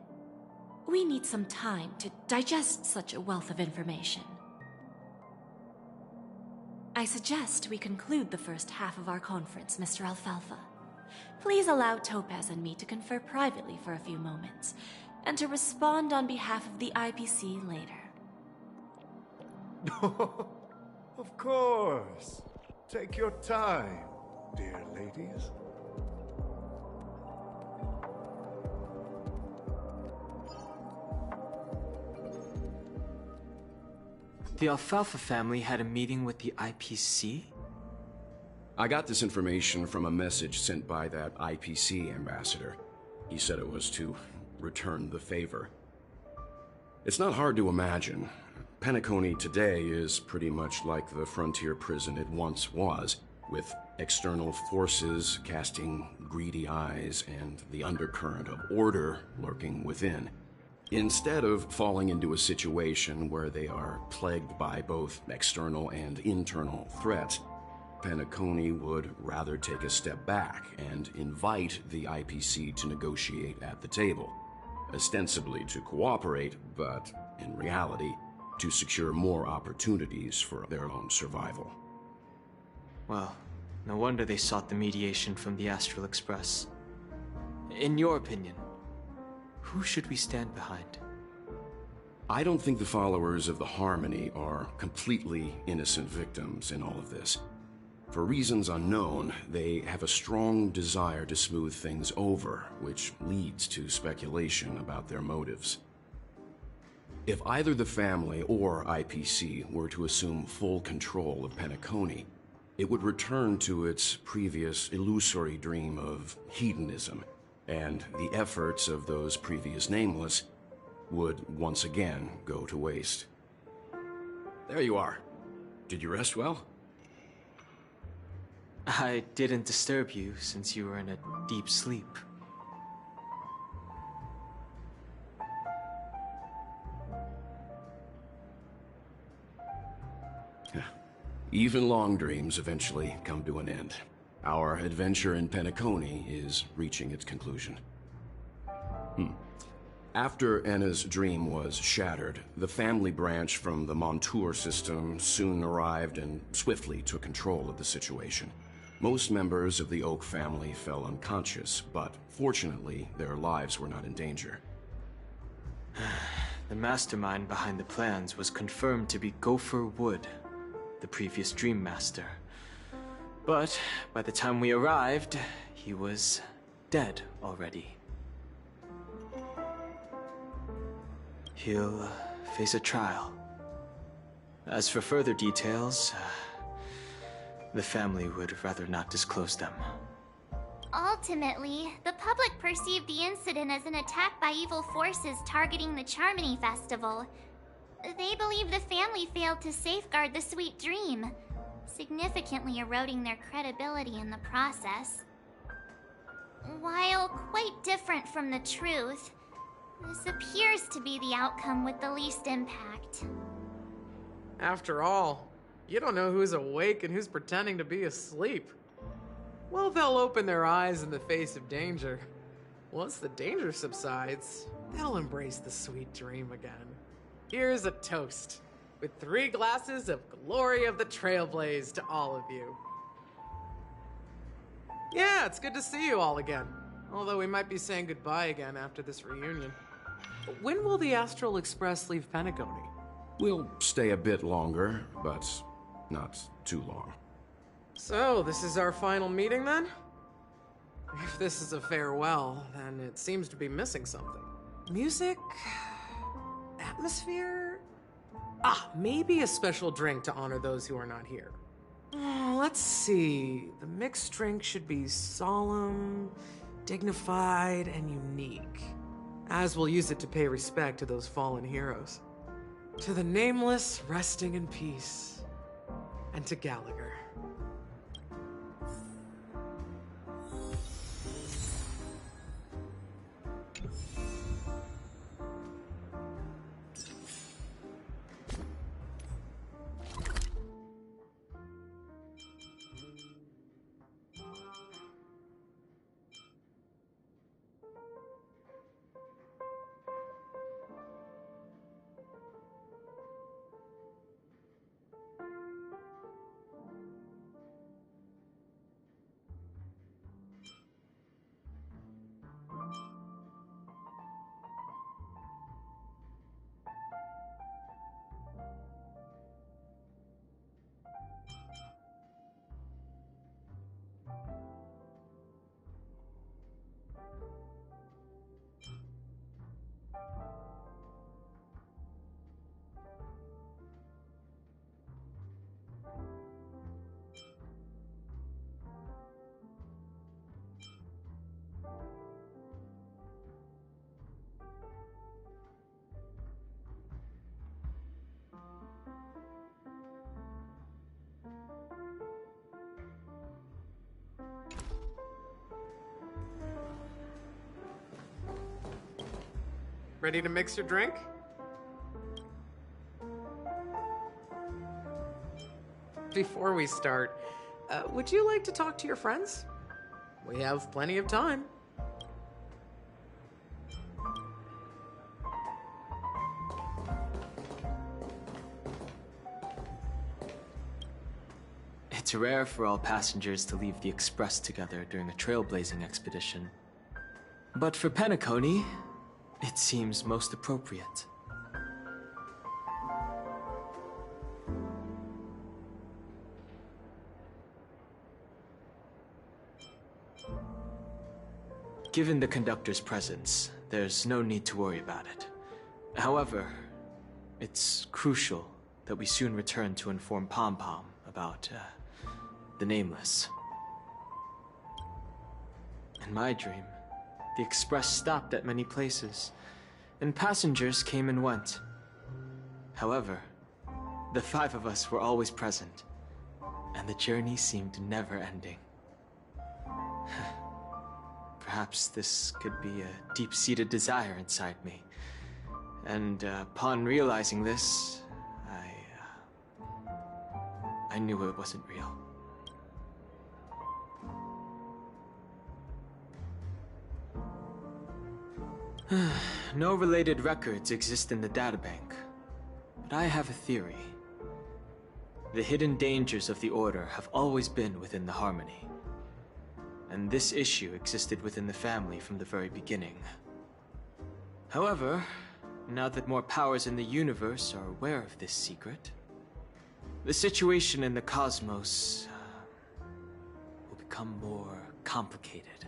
Speaker 4: We need some time to digest such a wealth of information. I suggest we conclude the first half of our conference, Mr. Alfalfa. Please allow Topaz and me to confer privately for a few moments, and to respond on behalf of the IPC later.
Speaker 15: Of course. Take your time, dear ladies.
Speaker 16: The Alfalfa family had a meeting with the IPC?
Speaker 17: I got this information from a message sent by that IPC ambassador. He said it was to return the favor. It's not hard to imagine. Penacony today is pretty much like the frontier prison it once was, with external forces casting greedy eyes and the undercurrent of order lurking within. Instead of falling into a situation where they are plagued by both external and internal threats, Penacony would rather take a step back and invite the IPC to negotiate at the table, ostensibly to cooperate, but in reality, to secure more opportunities for their own survival.
Speaker 16: Well, no wonder they sought the mediation from the Astral Express. In your opinion, who should we stand behind?
Speaker 17: I don't think the followers of the Harmony are completely innocent victims in all of this. For reasons unknown, they have a strong desire to smooth things over, which leads to speculation about their motives. If either the family or IPC were to assume full control of Penacony, it would return to its previous illusory dream of hedonism, and the efforts of those previous nameless would once again go to waste. There you are. Did you rest well?
Speaker 16: I didn't disturb you since you were in a deep sleep.
Speaker 17: Even long dreams eventually come to an end. Our adventure in Penacony is reaching its conclusion. After Enna's dream was shattered, the family branch from the Montour system soon arrived and swiftly took control of the situation. Most members of the Oak family fell unconscious, but fortunately, their lives were not in danger.
Speaker 16: The mastermind behind the plans was confirmed to be Gopher Wood, the previous Dream Master. But by the time we arrived, he was dead already. He'll face a trial. As for further details, the family would rather not disclose them.
Speaker 6: Ultimately, the public perceived the incident as an attack by evil forces targeting the Charmony Festival. They believe the family failed to safeguard the sweet dream, significantly eroding their credibility in the process. While quite different from the truth, this appears to be the outcome with the least impact.
Speaker 18: After all, you don't know who's awake and who's pretending to be asleep. Well, they'll open their eyes in the face of danger. Once the danger subsides, they'll embrace the sweet dream again. Here's a toast, with 3 glasses of Glory of the Trailblaze to all of you. Yeah, it's good to see you all again. Although we might be saying goodbye again after this reunion. When will the Astral Express leave Penacony?
Speaker 17: We'll stay a bit longer, but not too long.
Speaker 18: So, this is our final meeting then? If this is a farewell, then it seems to be missing something. Music? Atmosphere? Maybe a special drink to honor those who are not here. Let's see. The mixed drink should be solemn, dignified, and unique, as we'll use it to pay respect to those fallen heroes. To the Nameless, resting in peace, and to Gallagher. Ready to mix your drink? Before we start, would you like to talk to your friends? We have plenty of time.
Speaker 16: It's rare for all passengers to leave the Express together during a trailblazing expedition. But for Penacony, it seems most appropriate. Given the conductor's presence, there's no need to worry about it. However, it's crucial that we soon return to inform Pom Pom about, the Nameless. In my dream, the Express stopped at many places, and passengers came and went. However, the 5 of us were always present, and the journey seemed never-ending. Perhaps this could be a deep-seated desire inside me, and upon realizing this, I knew it wasn't real. No related records exist in the databank, but I have a theory. The hidden dangers of the Order have always been within the Harmony, and this issue existed within the family from the very beginning. However, now that more powers in the universe are aware of this secret, the situation in the cosmos will become more complicated.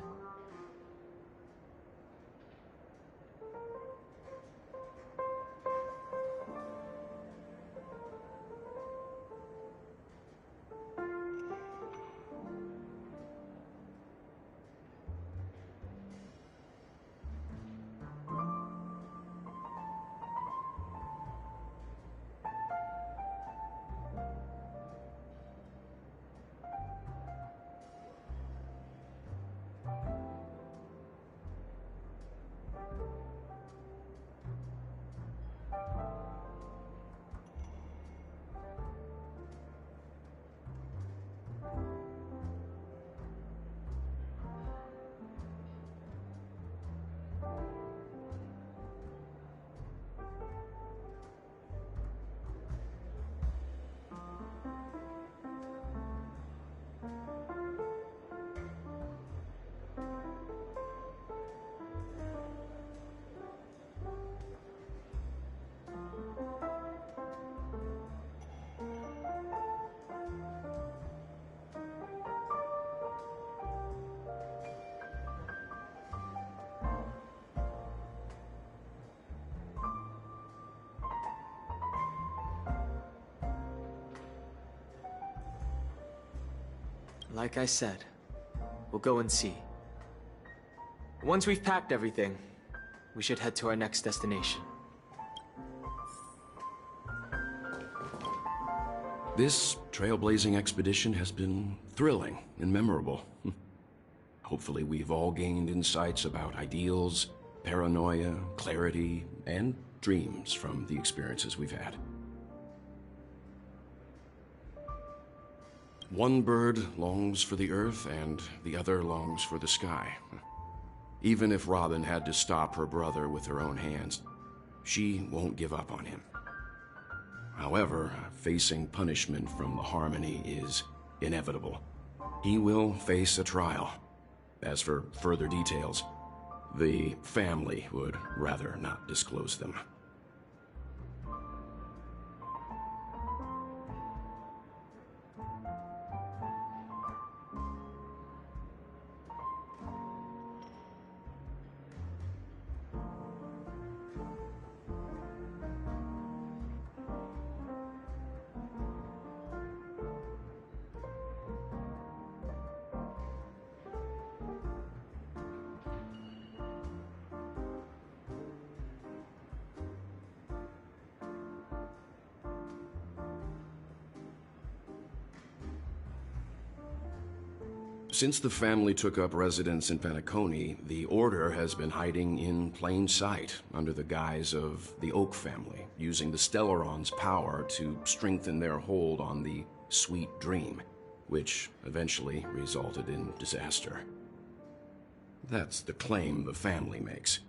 Speaker 16: Like I said, we'll go and see. Once we've packed everything, we should head to our next destination.
Speaker 17: This trailblazing expedition has been thrilling and memorable. Hopefully we've all gained insights about ideals, paranoia, clarity, and dreams from the experiences we've had. One bird longs for the earth, and the other longs for the sky. Even if Robin had to stop her brother with her own hands, she won't give up on him. However, facing punishment from the Harmony is inevitable. He will face a trial. As for further details, the family would rather not disclose them. Since the family took up residence in Penacony, the Order has been hiding in plain sight under the guise of the Oak family, using the Stellaron's power to strengthen their hold on the Sweet Dream, which eventually resulted in disaster. That's the claim the family makes.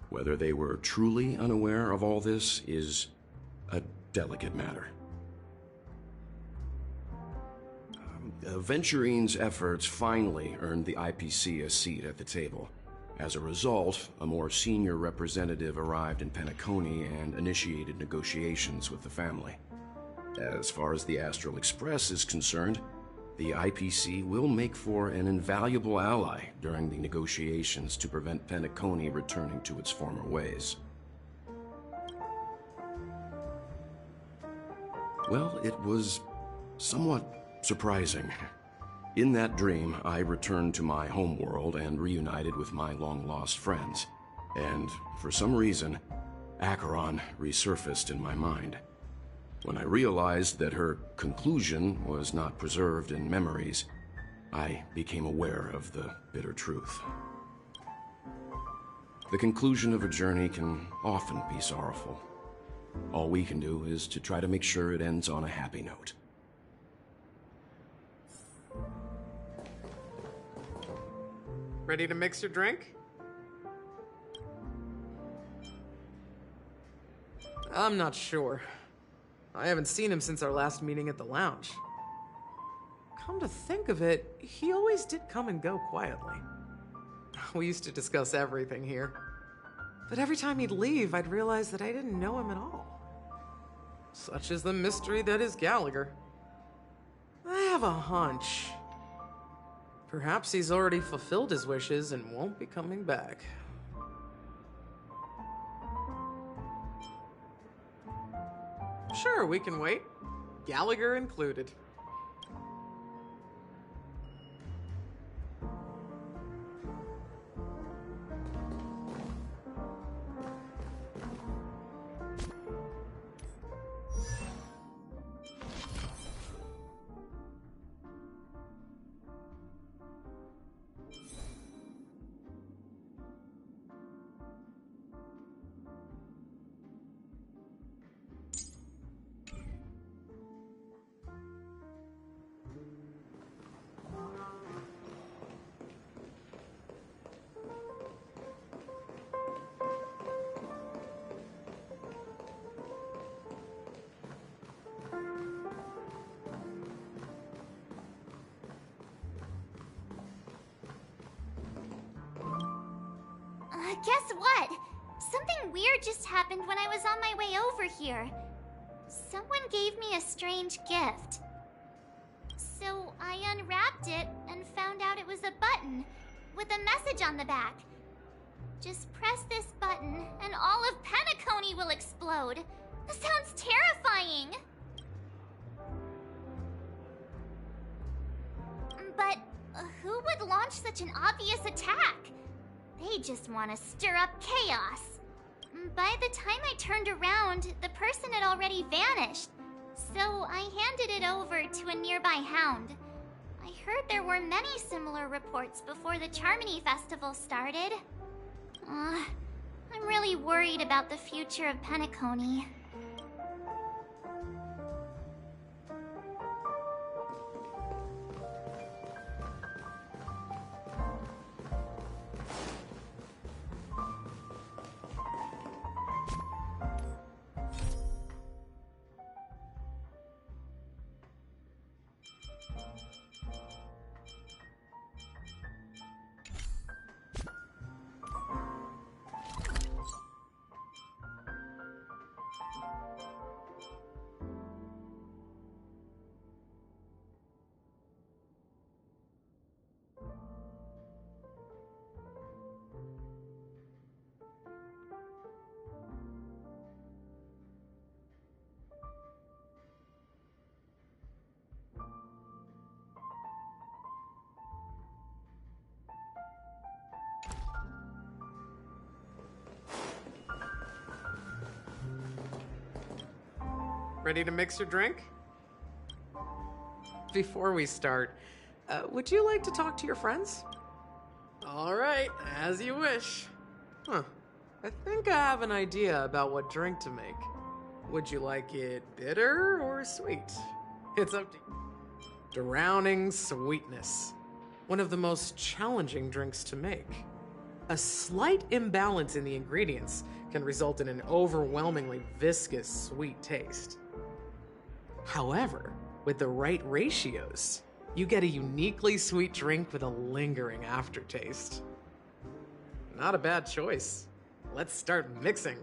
Speaker 17: Whether they were truly unaware of all this is a delicate matter. Venturine's efforts finally earned the IPC a seat at the table. As a result, a more senior representative arrived in Penacony and initiated negotiations with the family. As far as the Astral Express is concerned, the IPC will make for an invaluable ally during the negotiations to prevent Penacony returning to its former ways. Well, it was somewhat surprising. In that dream, I returned to my homeworld and reunited with my long-lost friends. And for some reason, Acheron resurfaced in my mind. When I realized that her conclusion was not preserved in memories, I became aware of the bitter truth. The conclusion of a journey can often be sorrowful. All we can do is to try to make sure it ends on a happy note.
Speaker 18: Ready to mix your drink? I'm not sure. I haven't seen him since our last meeting at the lounge. Come to think of it, he always did come and go quietly. We used to discuss everything here. But every time he'd leave, I'd realize that I didn't know him at all. Such is the mystery that is Gallagher. I have a hunch. Perhaps he's already fulfilled his wishes and won't be coming back. Sure, we can wait. Gallagher included.
Speaker 6: Guess what? Something weird just happened when I was on my way over here. Someone gave me a strange gift. So I unwrapped it and found out it was a button with a message on the back. Just press this button and all of Penacony will explode. That sounds terrifying. But who would launch such an obvious attack? They just want to stir up chaos. By the time I turned around, the person had already vanished. So I handed it over to a nearby hound. I heard there were many similar reports before the Charmony Festival started. I'm really worried about the future of Penacony.
Speaker 18: Ready to mix your drink? Before we start, would you like to talk to your friends? All right, as you wish. Huh. I think I have an idea about what drink to make. Would you like it bitter or sweet? It's up to you. Drowning sweetness. One of the most challenging drinks to make. A slight imbalance in the ingredients can result in an overwhelmingly viscous sweet taste. However, with the right ratios, you get a uniquely sweet drink with a lingering aftertaste. Not a bad choice. Let's start mixing.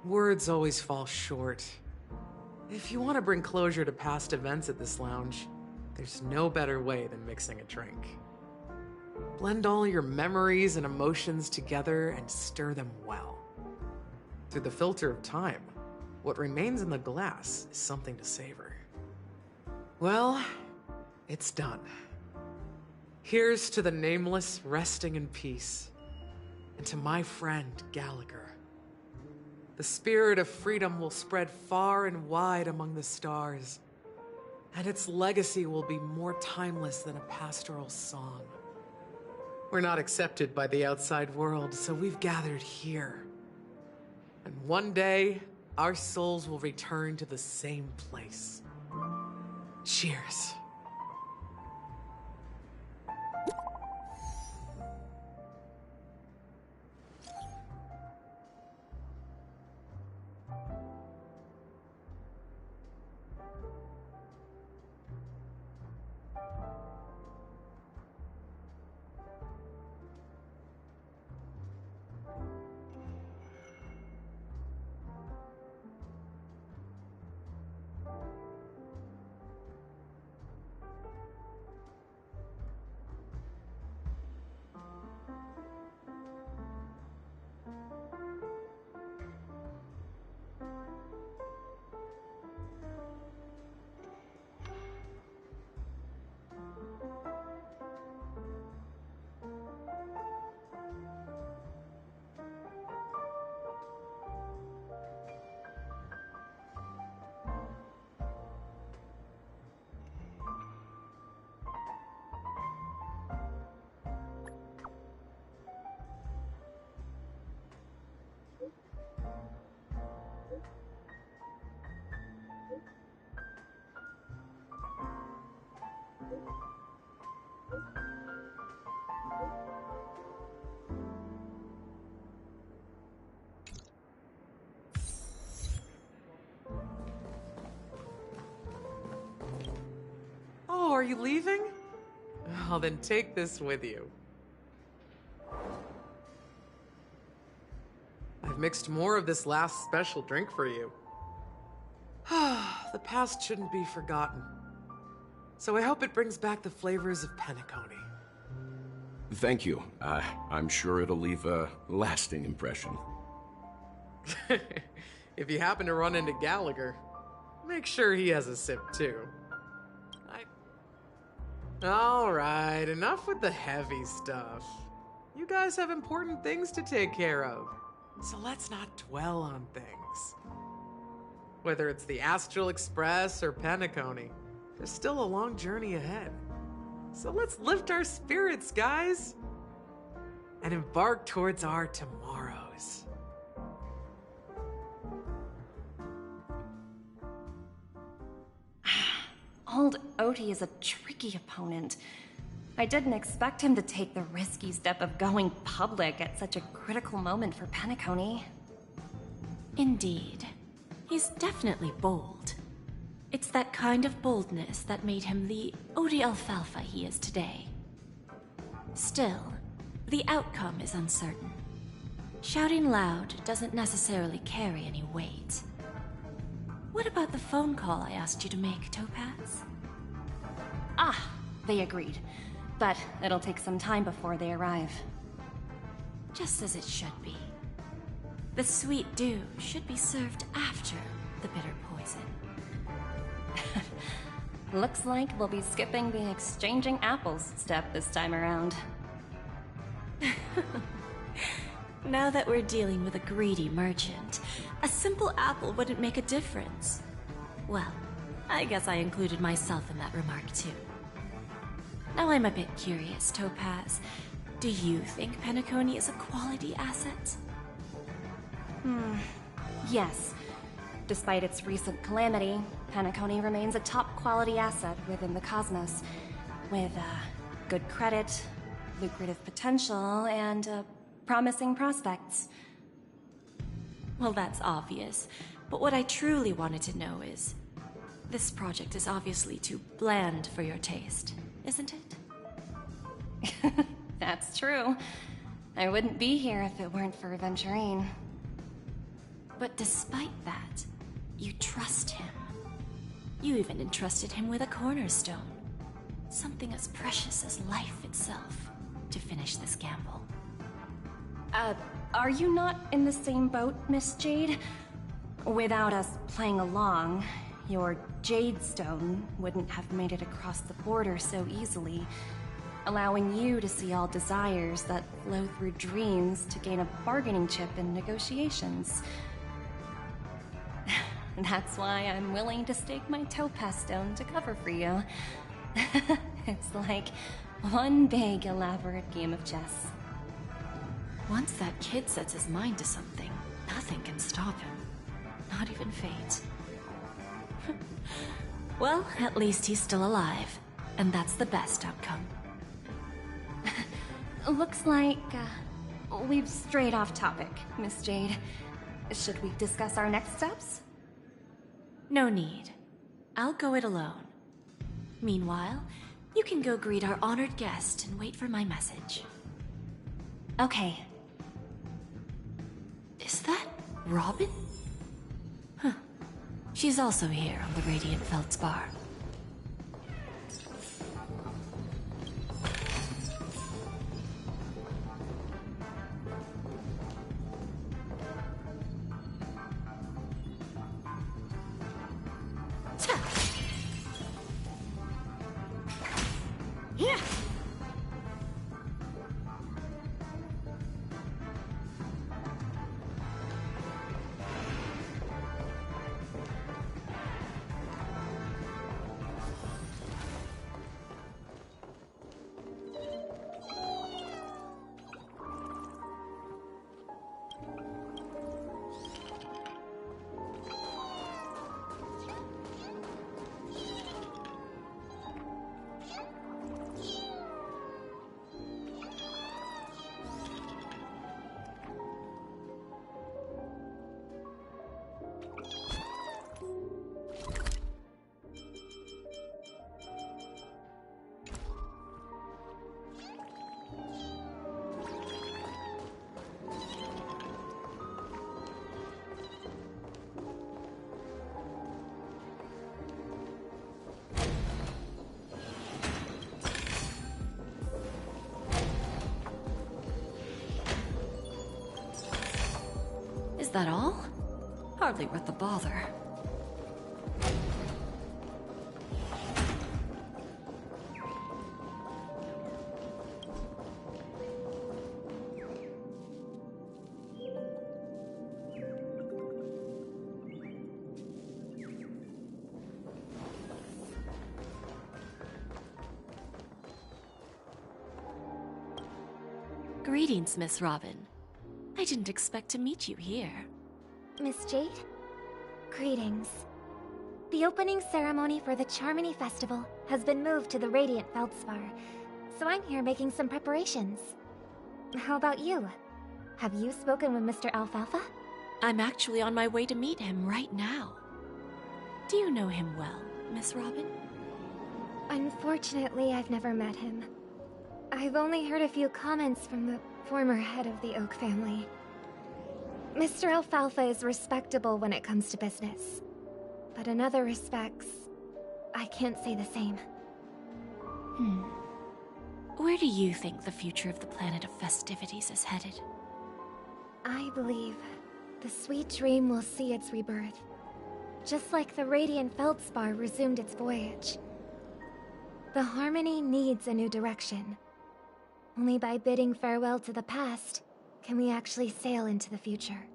Speaker 18: Words always fall short. If you want to bring closure to past events at this lounge, there's no better way than mixing a drink. Blend all your memories and emotions together and stir them well. Through the filter of time, what remains in the glass is something to savor. Well, it's done. Here's to the nameless resting in peace, and to my friend Gallagher. The spirit of freedom will spread far and wide among the stars, and its legacy will be more timeless than a pastoral song. We're not accepted by the outside world, so we've gathered here. And one day, our souls will return to the same place. Cheers. are you leaving? Oh, then take this with you. I've mixed more of this last special drink for you. The past shouldn't be forgotten. So I hope it brings back the flavors of Penacony.
Speaker 17: Thank you. I'm sure it'll leave a lasting impression.
Speaker 18: If you happen to run into Gallagher, make sure he has a sip too. Alright, enough with the heavy stuff. You guys have important things to take care of, so let's not dwell on things. Whether it's the Astral Express or Penacony, there's still a long journey ahead. So let's lift our spirits, guys, and embark towards our tomorrows.
Speaker 11: Old Odie is a tricky opponent. I didn't expect him to take the risky step of going public at such a critical moment for Penacony.
Speaker 4: Indeed. He's definitely bold. It's that kind of boldness that made him the Odie Alfalfa he is today. Still, the outcome is uncertain. Shouting loud doesn't necessarily carry any weight. What about the phone call I asked you to make, Topaz?
Speaker 11: Ah, they agreed. But it'll take some time before they arrive.
Speaker 4: Just as it should be. The sweet dew should be served after the bitter poison.
Speaker 11: Looks like we'll be skipping the exchanging apples step this time around.
Speaker 4: Now that we're dealing with a greedy merchant, a simple apple wouldn't make a difference. Well, I guess I included myself in that remark too. Now I'm a bit curious, Topaz. Do you think Penacony is a quality asset?
Speaker 11: Yes. Despite its recent calamity, Penacony remains a top-quality asset within the cosmos, with good credit, lucrative potential, and promising prospects.
Speaker 4: Well, that's obvious, but what I truly wanted to know is, this project is obviously too bland for your taste, isn't it?
Speaker 11: That's true. I wouldn't be here if it weren't for Aventurine.
Speaker 4: But despite that, you trust him. You even entrusted him with a cornerstone. Something as precious as life itself, to finish this gamble.
Speaker 11: Are you not in the same boat, Miss Jade? Without us playing along, your Jade Stone wouldn't have made it across the border so easily, allowing you to see all desires that flow through dreams to gain a bargaining chip in negotiations. That's why I'm willing to stake my Topaz Stone to cover for you. It's like one big, elaborate game of chess.
Speaker 4: Once that kid sets his mind to something, nothing can stop him. Not even fate. Well, at least he's still alive, and that's the best outcome.
Speaker 11: Looks like we've strayed off topic, Miss Jade. Should we discuss our next steps?
Speaker 4: No need. I'll go it alone. Meanwhile, you can go greet our honored guest and wait for my message.
Speaker 11: Okay.
Speaker 4: Is that Robin? Huh. She's also here on the Radiant Feldspar.
Speaker 2: Yeah.
Speaker 4: Is that all? Hardly worth the bother. Greetings, Miss Robin. I didn't expect to meet you here.
Speaker 19: Miss Jade? Greetings. The opening ceremony for the Charmony Festival has been moved to the Radiant Feldspar, so I'm here making some preparations. How about you? Have you spoken with Mr. Alfalfa?
Speaker 4: I'm actually on my way to meet him right now. Do you know him well, Miss Robin?
Speaker 19: Unfortunately, I've never met him. I've only heard a few comments from the former head of the Oak family. Mr. Alfalfa is respectable when it comes to business, but in other respects, I can't say the same.
Speaker 4: Where do you think the future of the planet of festivities is headed?
Speaker 19: I believe the sweet dream will see its rebirth, just like the Radiant Feldspar resumed its voyage. The Harmony needs a new direction. Only by bidding farewell to the past can we actually sail into the future.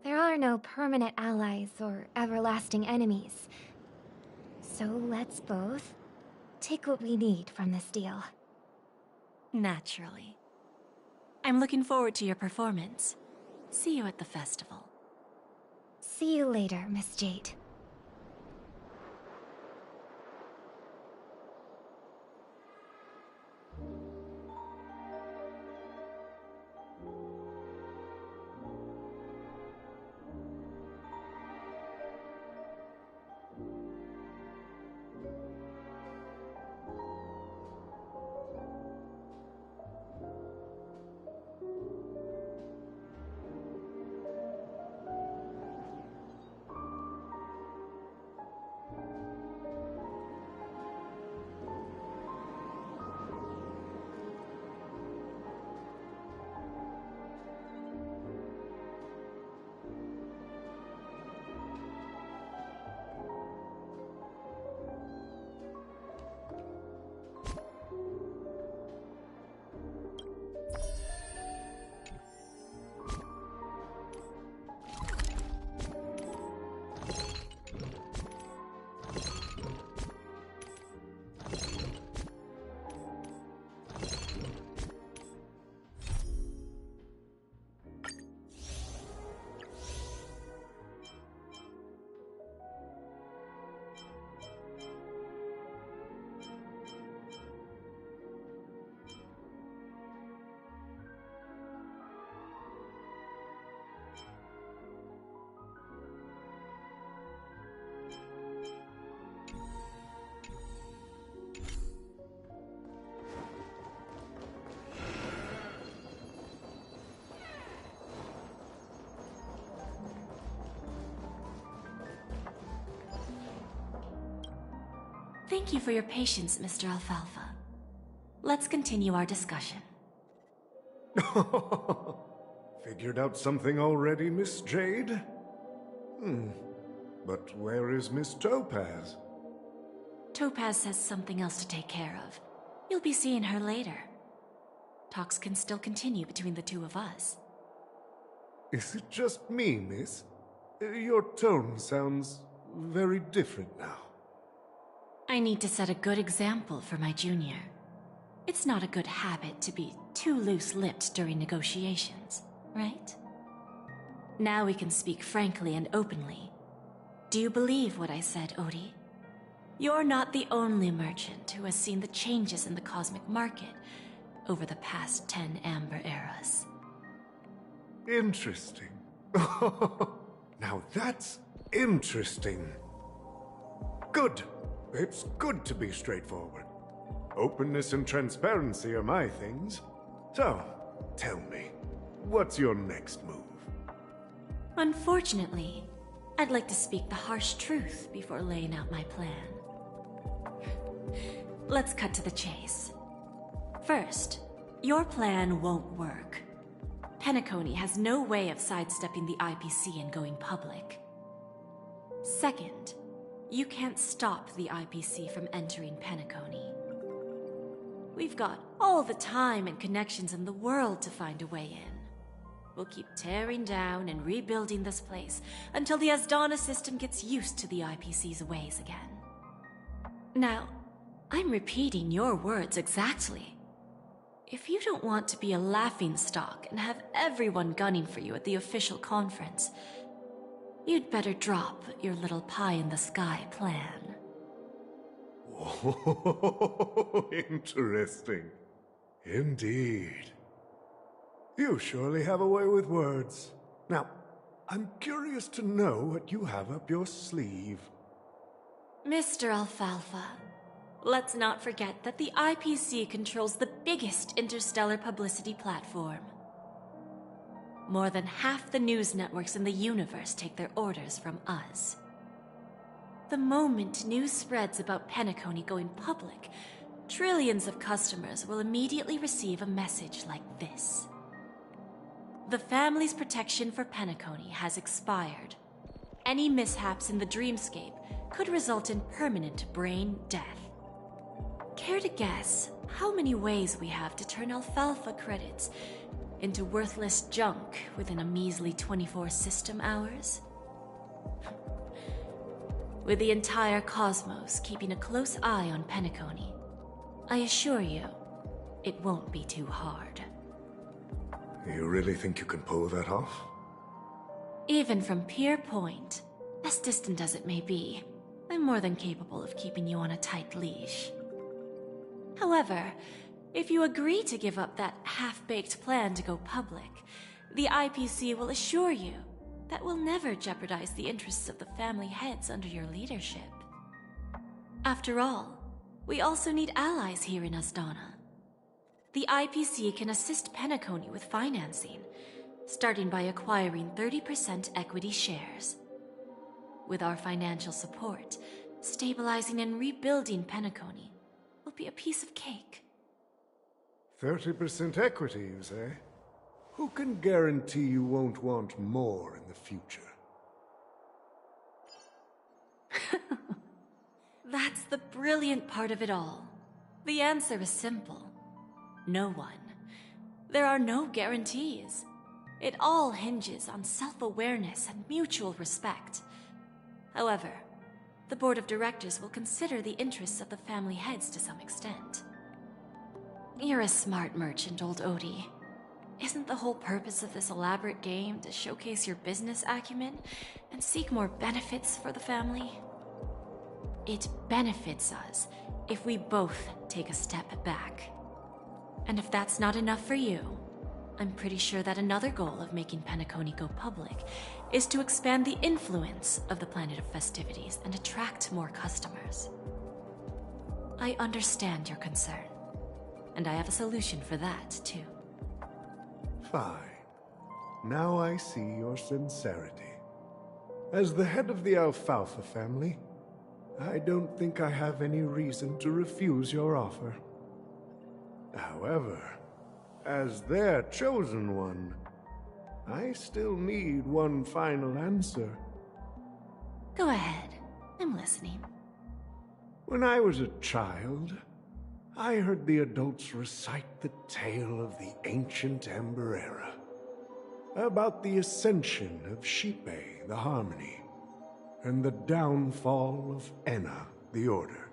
Speaker 19: There are no permanent allies or everlasting enemies. So let's both take what we need from this deal.
Speaker 4: Naturally. I'm looking forward to your performance. See you at the festival.
Speaker 19: See you later, Miss Jade.
Speaker 4: Thank you for your patience, Mr. Alfalfa. Let's continue our discussion.
Speaker 15: Figured out something already, Miss Jade? But where is Miss Topaz?
Speaker 4: Topaz has something else to take care of. You'll be seeing her later. Talks can still continue between the two of us.
Speaker 15: Is it just me, miss? Your tone sounds very different now.
Speaker 4: I need to set a good example for my junior. It's not a good habit to be too loose-lipped during negotiations, right? Now we can speak frankly and openly. Do you believe what I said, Odie? You're not the only merchant who has seen the changes in the cosmic market over the past 10 Amber Eras.
Speaker 15: Interesting. Now that's interesting. Good. It's good to be straightforward. Openness and transparency are my things. So, tell me, what's your next move?
Speaker 4: Unfortunately, I'd like to speak the harsh truth before laying out my plan. Let's cut to the chase. First, your plan won't work. Penacony has no way of sidestepping the IPC and going public. Second, you can't stop the IPC from entering Penacony. We've got all the time and connections in the world to find a way in. We'll keep tearing down and rebuilding this place until the Asdana system gets used to the IPC's ways again. Now, I'm repeating your words exactly. If you don't want to be a laughingstock and have everyone gunning for you at the official conference, you'd better drop your little pie-in-the-sky plan.
Speaker 15: Oh, interesting. Indeed. You surely have a way with words. Now, I'm curious to know what you have up your sleeve.
Speaker 4: Mr. Alfalfa, let's not forget that the IPC controls the biggest interstellar publicity platform. More than half the news networks in the universe take their orders from us. The moment news spreads about Penacony going public, trillions of customers will immediately receive a message like this. The family's protection for Penacony has expired. Any mishaps in the dreamscape could result in permanent brain death. Care to guess how many ways we have to turn Alfalfa credits into worthless junk within a measly 24 system hours? With the entire cosmos keeping a close eye on Penacony, I assure you, it won't be too hard.
Speaker 15: You really think you can pull that off?
Speaker 4: Even from Pier Point, as distant as it may be, I'm more than capable of keeping you on a tight leash. However, if you agree to give up that half-baked plan to go public, the IPC will assure you that we'll never jeopardize the interests of the family heads under your leadership. After all, we also need allies here in Asdana. The IPC can assist Penacony with financing, starting by acquiring 30% equity shares. With our financial support, stabilizing and rebuilding Penacony will be a piece of cake.
Speaker 15: 30% equity, you say? Who can guarantee you won't want more in the future?
Speaker 4: That's the brilliant part of it all. The answer is simple. No one. There are no guarantees. It all hinges on self-awareness and mutual respect. However, the board of directors will consider the interests of the family heads to some extent. You're a smart merchant, old Odie. Isn't the whole purpose of this elaborate game to showcase your business acumen and seek more benefits for the family? It benefits us if we both take a step back. And if that's not enough for you, I'm pretty sure that another goal of making Penacony go public is to expand the influence of the Planet of Festivities and attract more customers. I understand your concern, and I have a solution for that, too.
Speaker 15: Fine. Now I see your sincerity. As the head of the Alfalfa family, I don't think I have any reason to refuse your offer. However, as their chosen one, I still need one final answer.
Speaker 4: Go ahead. I'm listening.
Speaker 15: When I was a child, I heard the adults recite the tale of the ancient Ember Era, about the ascension of Shipe, the Harmony, and the downfall of Enna, the Order.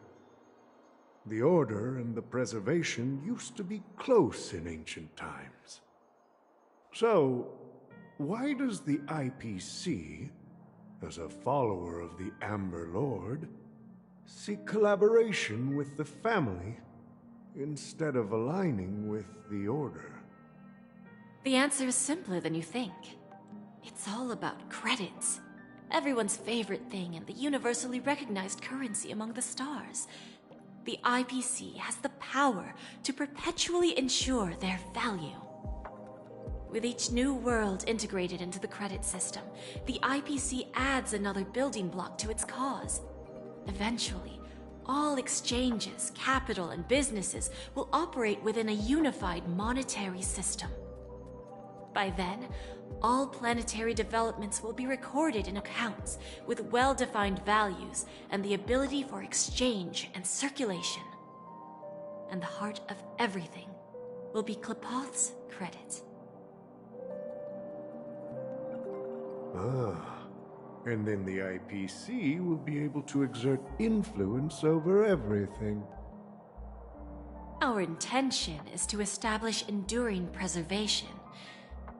Speaker 15: The Order and the Preservation used to be close in ancient times. So, why does the IPC, as a follower of the Amber Lord, seek collaboration with the family instead of aligning with the Order?
Speaker 4: The answer is simpler than you think. It's all about credits. Everyone's favorite thing and the universally recognized currency among the stars. The IPC has the power to perpetually ensure their value. With each new world integrated into the credit system, the IPC adds another building block to its cause. Eventually, all exchanges, capital, and businesses will operate within a unified monetary system. By then, all planetary developments will be recorded in accounts with well-defined values and the ability for exchange and circulation. And the heart of everything will be Klepoth's credit.
Speaker 15: And then the IPC will be able to exert influence over everything.
Speaker 4: Our intention is to establish enduring preservation,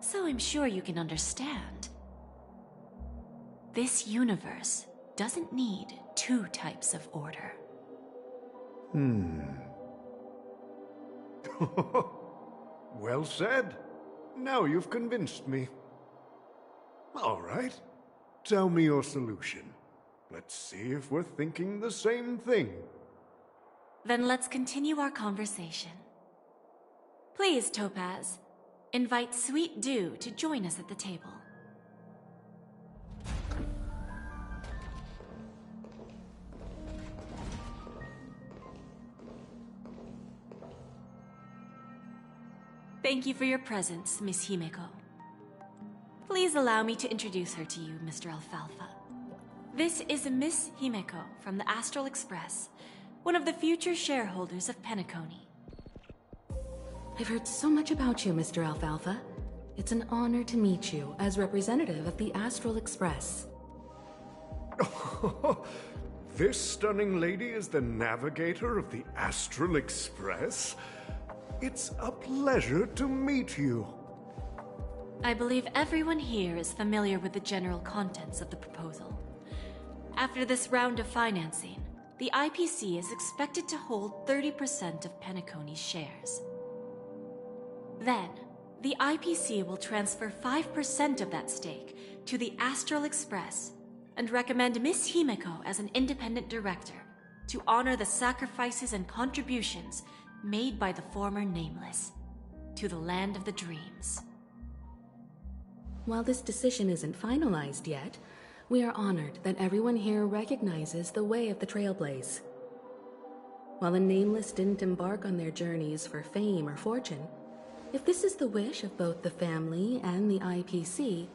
Speaker 4: so I'm sure you can understand. This universe doesn't need two types of order.
Speaker 15: Well said. Now you've convinced me. All right. Tell me your solution. Let's see if we're thinking the same thing.
Speaker 4: Then let's continue our conversation. Please, Topaz, invite Sweet Dew to join us at the table. Thank you for your presence, Miss Himeko. Please allow me to introduce her to you, Mr. Alfalfa. This is Miss Himeko from the Astral Express, one of the future shareholders of Penacony.
Speaker 20: I've heard so much about you, Mr. Alfalfa. It's an honor to meet you as representative of the Astral Express.
Speaker 15: This stunning lady is the navigator of the Astral Express? It's a pleasure to meet you.
Speaker 4: I believe everyone here is familiar with the general contents of the proposal. After this round of financing, the IPC is expected to hold 30% of Penacony's shares. Then, the IPC will transfer 5% of that stake to the Astral Express and recommend Miss Himeko as an independent director to honor the sacrifices and contributions made by the former Nameless to the land of the dreams.
Speaker 20: While this decision isn't finalized yet, we are honored that everyone here recognizes the way of the Trailblaze. While the Nameless didn't embark on their journeys for fame or fortune, if this is the wish of both the family and the IPC,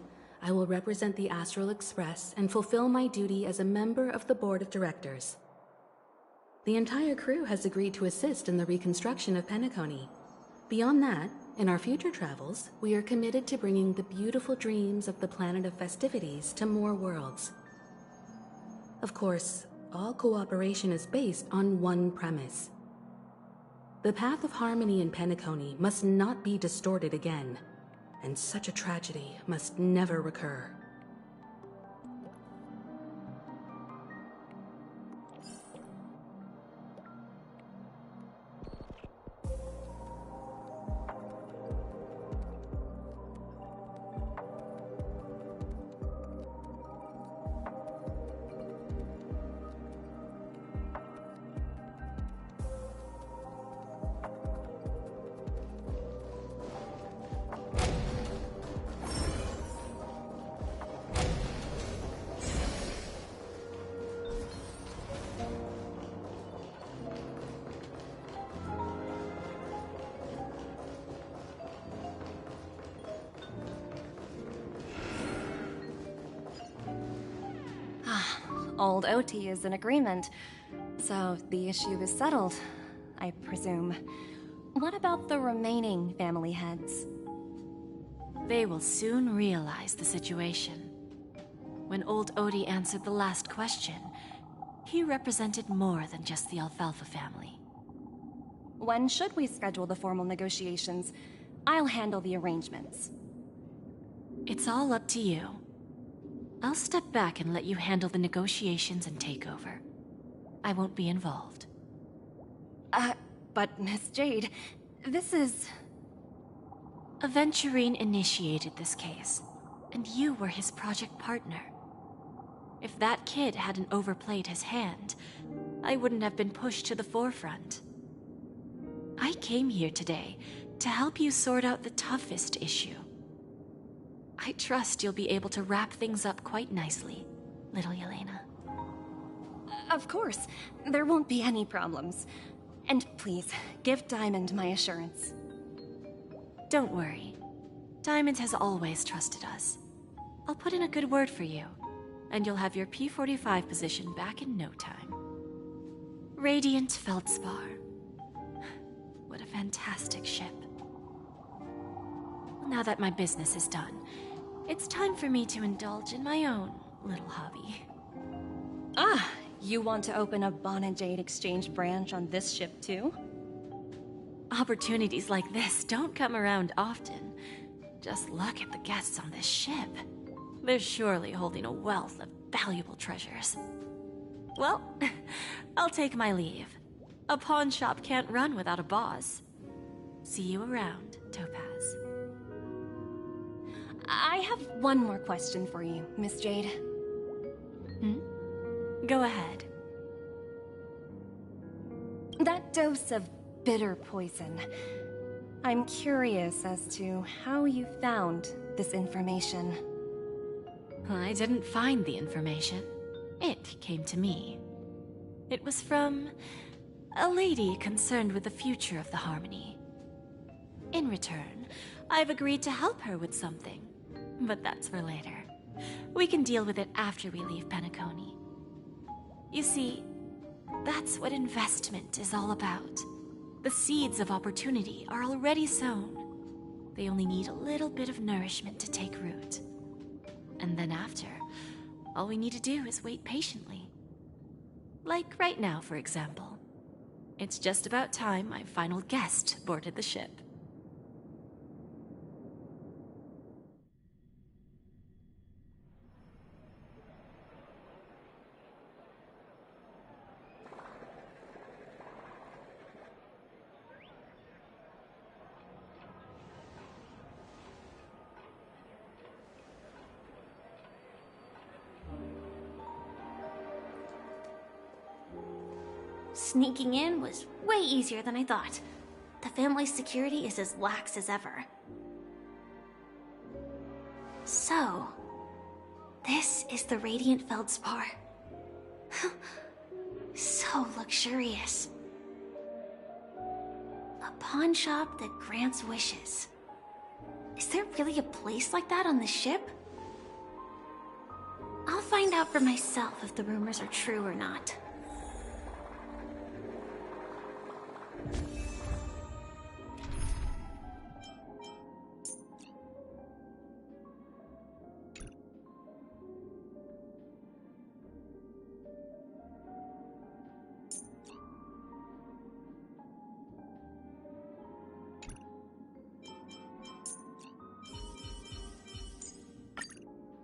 Speaker 20: I will represent the Astral Express and fulfill my duty as a member of the board of directors. The entire crew has agreed to assist in the reconstruction of Penacony. Beyond that, in our future travels, we are committed to bringing the beautiful dreams of the planet of festivities to more worlds. Of course, all cooperation is based on one premise. The path of harmony in Penacony must not be distorted again, and such a tragedy must never recur.
Speaker 11: Old OT is in agreement, so the issue is settled, I presume. What about the remaining family heads?
Speaker 4: They will soon realize the situation. When old Odie answered the last question, he represented more than just the Alfalfa family.
Speaker 11: When should we schedule the formal negotiations? I'll handle the arrangements.
Speaker 4: It's all up to you. I'll step back and let you handle the negotiations and takeover. I won't be involved.
Speaker 11: But Miss Jade, this is...
Speaker 4: Aventurine initiated this case, and you were his project partner. If that kid hadn't overplayed his hand, I wouldn't have been pushed to the forefront. I came here today to help you sort out the toughest issue. I trust you'll be able to wrap things up quite nicely, little Yelena.
Speaker 11: Of course. There won't be any problems. And please, give Diamond my assurance.
Speaker 4: Don't worry. Diamond has always trusted us. I'll put in a good word for you, and you'll have your P-45 position back in no time. Radiant Feldspar. What a fantastic ship. Now that my business is done, it's time for me to indulge in my own little hobby.
Speaker 11: Ah, you want to open a Bon and Jade exchange branch on this ship too?
Speaker 4: Opportunities like this don't come around often. Just look at the guests on this ship. They're surely holding a wealth of valuable treasures. Well, I'll take my leave. A pawn shop can't run without a boss. See you around, Topaz.
Speaker 11: I have one more question for you, Miss Jade.
Speaker 4: Go ahead.
Speaker 11: That dose of bitter poison. I'm curious as to how you found this information.
Speaker 4: I didn't find the information. It came to me. It was from a lady concerned with the future of the Harmony. In return, I've agreed to help her with something. But that's for later. We can deal with it after we leave Penacony. You see, that's what investment is all about. The seeds of opportunity are already sown. They only need a little bit of nourishment to take root. And then after, all we need to do is wait patiently. Like right now, for example. It's just about time my final guest boarded the ship.
Speaker 9: Sneaking in was way easier than I thought. The family's security is as lax as ever. So, this is the Radiant Feldspar. So luxurious. A pawn shop that grants wishes. Is there really a place like that on the ship? I'll find out for myself if the rumors are true or not.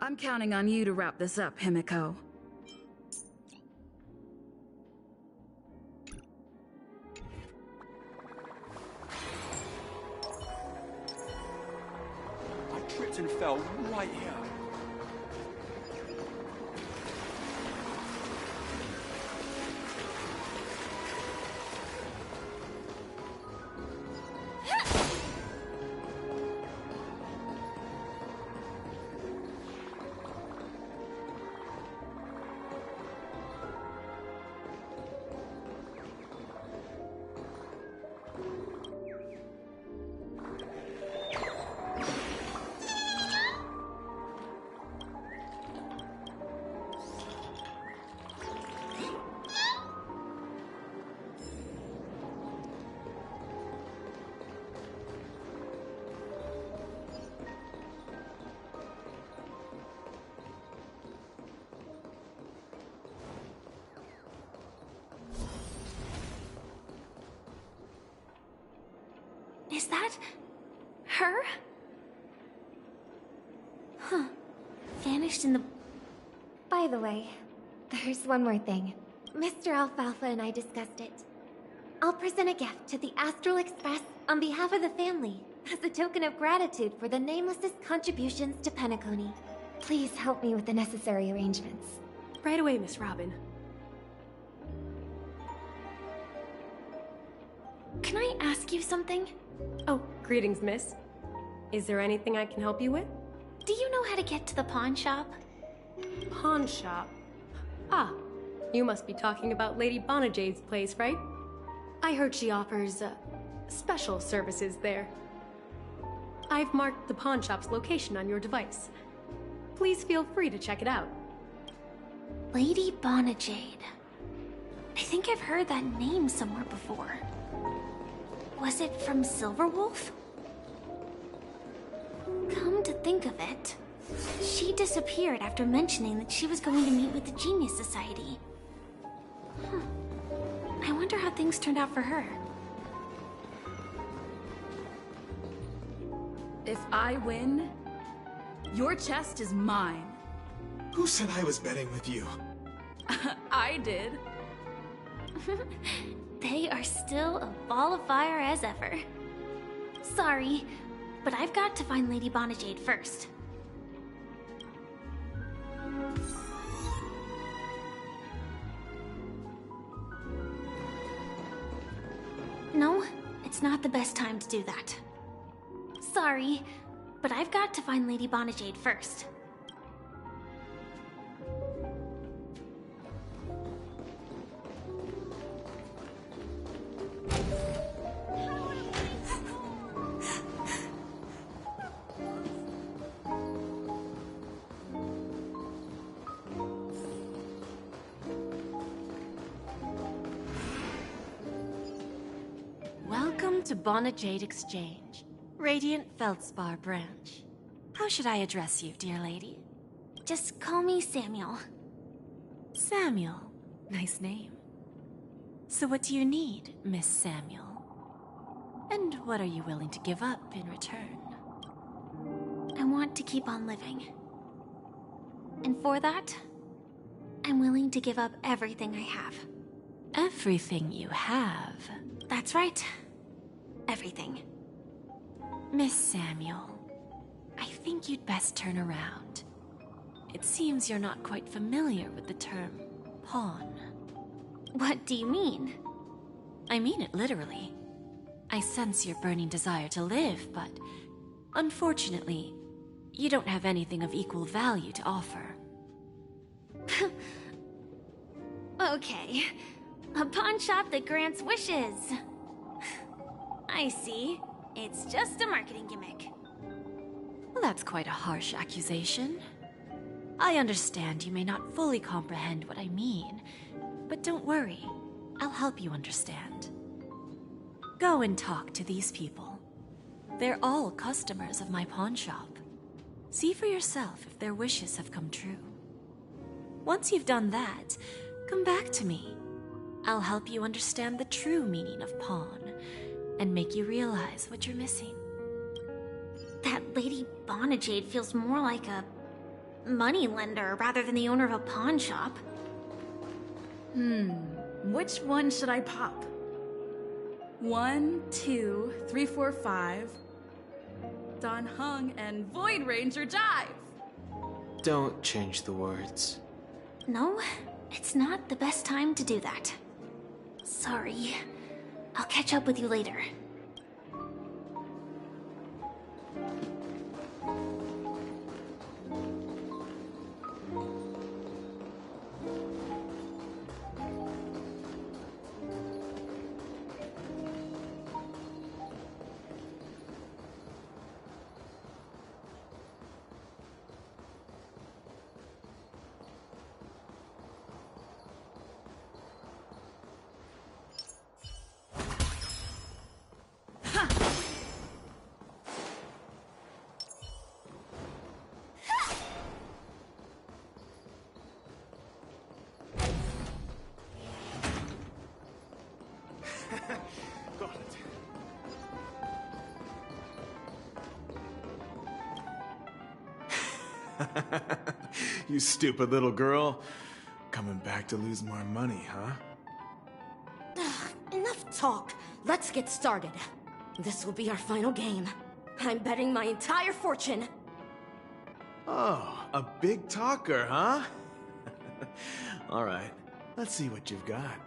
Speaker 21: I'm counting on you to wrap this up, Himiko.
Speaker 3: I tripped and fell right here.
Speaker 9: Is that her? Huh. Vanished in the...
Speaker 19: By the way, there's one more thing. Mr. Alfalfa and I discussed it. I'll present a gift to the Astral Express on behalf of the family as a token of gratitude for the Nameless's contributions to Penacony. Please help me with the necessary arrangements.
Speaker 14: Right away, Miss Robin.
Speaker 9: Can I ask you something?
Speaker 14: Oh, greetings, miss. Is there anything I can help you with?
Speaker 9: Do you know how to get to the pawn shop?
Speaker 14: Pawn shop? Ah, you must be talking about Lady Bonajade's place, right? I heard she offers, special services there. I've marked the pawn shop's location on your device. Please feel free to check it out.
Speaker 9: Lady Bonajade. I think I've heard that name somewhere before. Was it from Silverwolf? Come to think of it, she disappeared after mentioning that she was going to meet with the Genius Society. I wonder how things turned out for her.
Speaker 21: If I win, your chest is mine.
Speaker 5: Who said I was betting with you?
Speaker 21: I did.
Speaker 9: They are still a ball of fire as ever. Sorry, but I've got to find Lady Bonajade first. No, it's not the best time to do that. Sorry, but I've got to find Lady Bonajade first.
Speaker 4: Welcome to Bonajade Exchange, Radiant Feldspar branch. How should I address you, dear lady?
Speaker 9: Just call me Samuel.
Speaker 4: Samuel. Nice name. So what do you need, Miss Samuel? And what are you willing to give up in return?
Speaker 9: I want to keep on living. And for that, I'm willing to give up everything I have.
Speaker 4: Everything you have?
Speaker 9: That's right. Everything.
Speaker 4: Miss Samuel, I think you'd best turn around. It seems you're not quite familiar with the term pawn.
Speaker 9: What do you mean?
Speaker 4: I mean it literally. I sense your burning desire to live, but unfortunately, you don't have anything of equal value to offer.
Speaker 9: Okay. A pawn shop that grants wishes. I see. It's just a marketing gimmick.
Speaker 4: Well, that's quite a harsh accusation. I understand you may not fully comprehend what I mean, but don't worry. I'll help you understand. Go and talk to these people. They're all customers of my pawn shop. See for yourself if their wishes have come true. Once you've done that, come back to me. I'll help you understand the true meaning of pawn, and make you realize what you're missing.
Speaker 9: That Lady Bonajade feels more like a moneylender rather than the owner of a pawn shop.
Speaker 21: Which one should I pop? 1, 2, 3, 4, 5. Dan Heng and Void Ranger Jive!
Speaker 16: Don't change the words.
Speaker 9: No, it's not the best time to do that. Sorry. I'll catch up with you later.
Speaker 5: Got it. You stupid little girl. Coming back to lose more money, huh?
Speaker 22: Enough talk. Let's get started. This will be our final game. I'm betting my entire fortune.
Speaker 5: Oh, a big talker, huh? All right, let's see what you've got.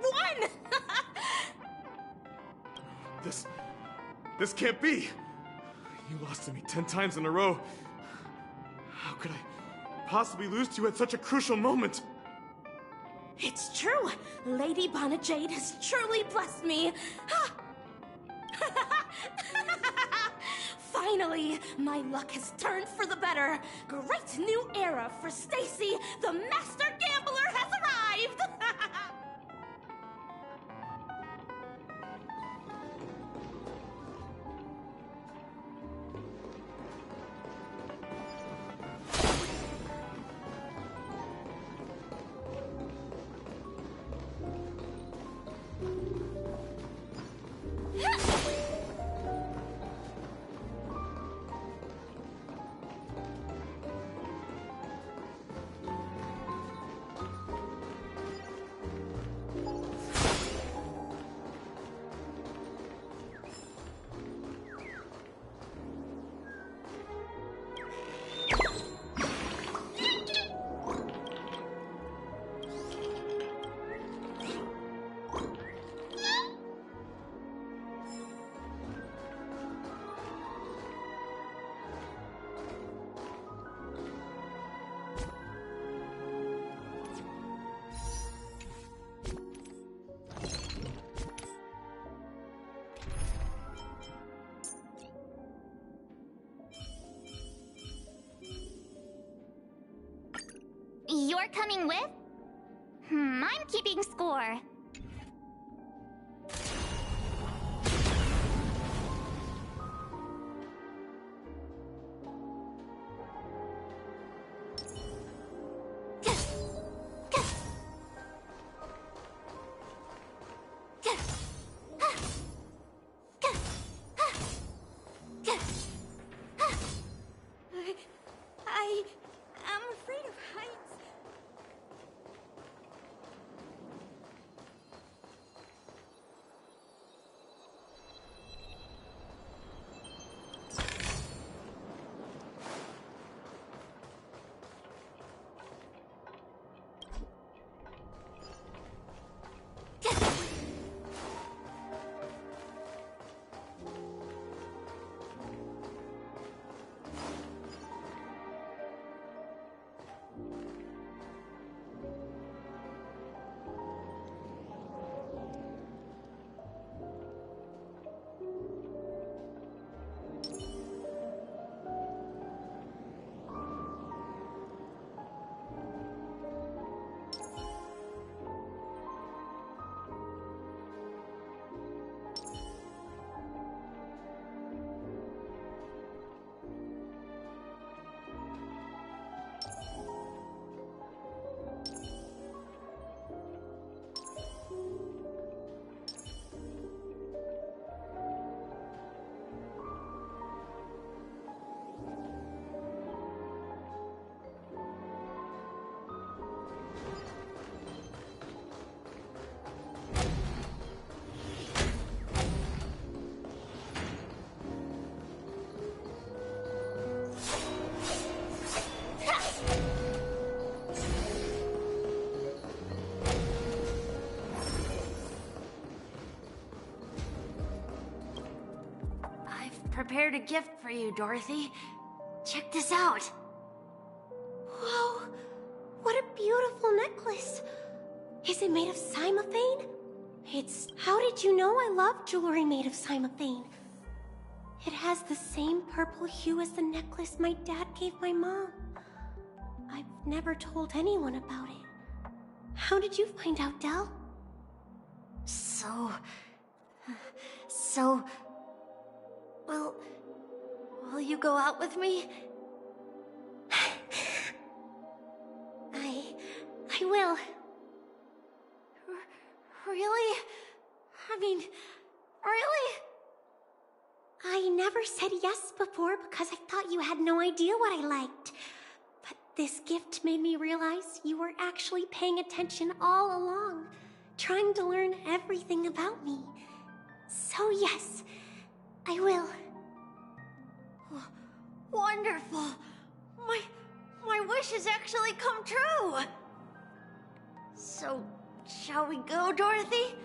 Speaker 22: won!
Speaker 5: This can't be! You lost to me 10 times in a row. How could I possibly lose to you at such a crucial moment?
Speaker 22: It's true! Lady Bonajade has truly blessed me! Finally, my luck has turned for the better. Great new era for Stacy. The Master Gambler has arrived!
Speaker 6: You're coming with? I'm keeping score.
Speaker 22: I am afraid of heights. Prepared a gift for you, Dorothy. Check this out.
Speaker 14: Whoa! What a beautiful necklace! Is it made of cymophane? How did you know I love jewelry made of cymophane? It has the same purple hue as the necklace my dad gave my mom. I've never told anyone about it. How did you find out, Del?
Speaker 22: Will you go out with me?
Speaker 14: I will.
Speaker 22: Really? I mean, really?
Speaker 14: I never said yes before because I thought you had no idea what I liked. But this gift made me realize you were actually paying attention all along, trying to learn everything about me. So yes, I will.
Speaker 22: Wonderful. My wish has actually come true. So Shall we go, Dorothy?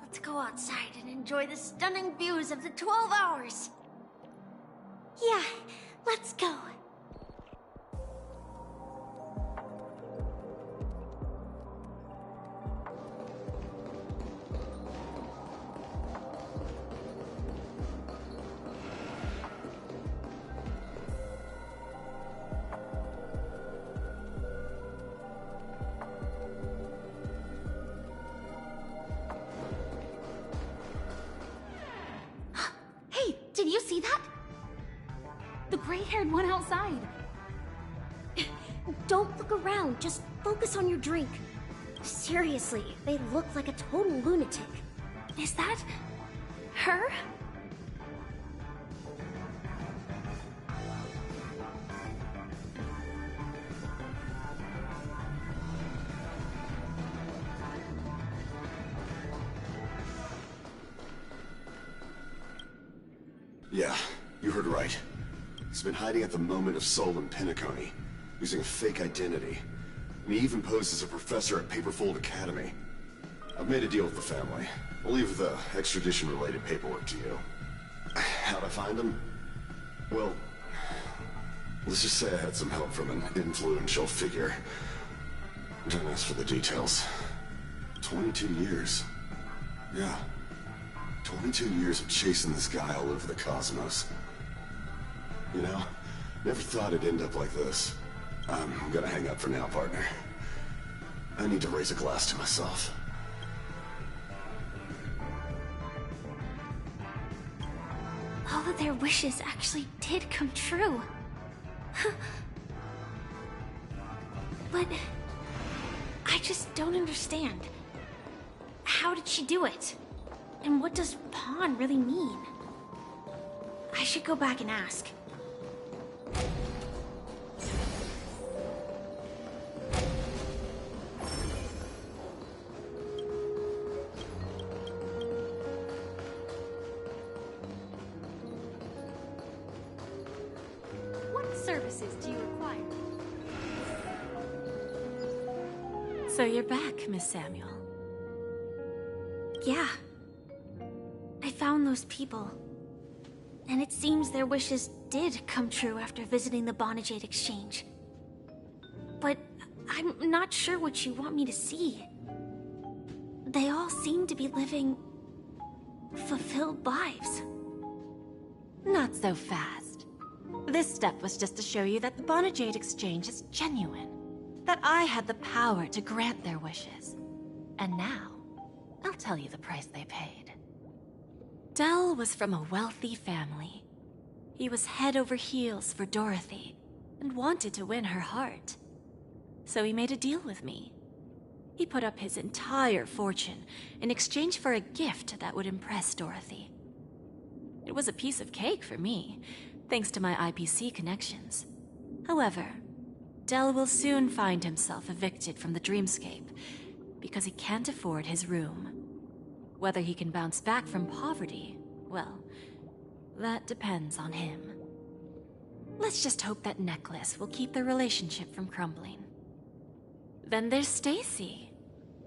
Speaker 22: Let's go outside and enjoy the stunning views of the 12 hours. Yeah, let's go. Hey, did you see that? The gray-haired one outside. Don't look around, just focus on your drink. Seriously, they look like a total lunatic. Is that her?
Speaker 7: Yeah, you heard right. He's been hiding at the moment of soul in Penacony, using a fake identity. And he even posed as a professor at Paperfold Academy. I've made a deal with the family. I'll leave the extradition-related paperwork to you. How'd I find him? Well, let's just say I had some help from an influential figure. Don't ask for the details. 22 years. Yeah. 22 years of chasing this guy all over the cosmos. You know, never thought it'd end up like this. I'm gonna hang up for now, partner. I need to raise a glass to myself.
Speaker 22: All of their wishes actually did come true. But I just don't understand. How did she do it? And what does pawn really mean? I should go back and ask.
Speaker 4: What services do you require? So you're back, Miss Samuel.
Speaker 22: Yeah. I found those people. And it seems their wishes did come true after visiting the Bonajade Exchange. But I'm not sure what you want me to see. They all seem to be living fulfilled lives.
Speaker 4: Not so fast. This step was just to show you that the Bonajade Exchange is genuine. That I had the power to grant their wishes. And now, I'll tell you the price they paid. Dell was from a wealthy family. He was head over heels for Dorothy, and wanted to win her heart. So he made a deal with me. He put up his entire fortune in exchange for a gift that would impress Dorothy. It was a piece of cake for me, thanks to my IPC connections. However, Dell will soon find himself evicted from the dreamscape because he can't afford his room. Whether he can bounce back from poverty, well, that depends on him. Let's just hope that necklace will keep their relationship from crumbling. Then there's Stacy,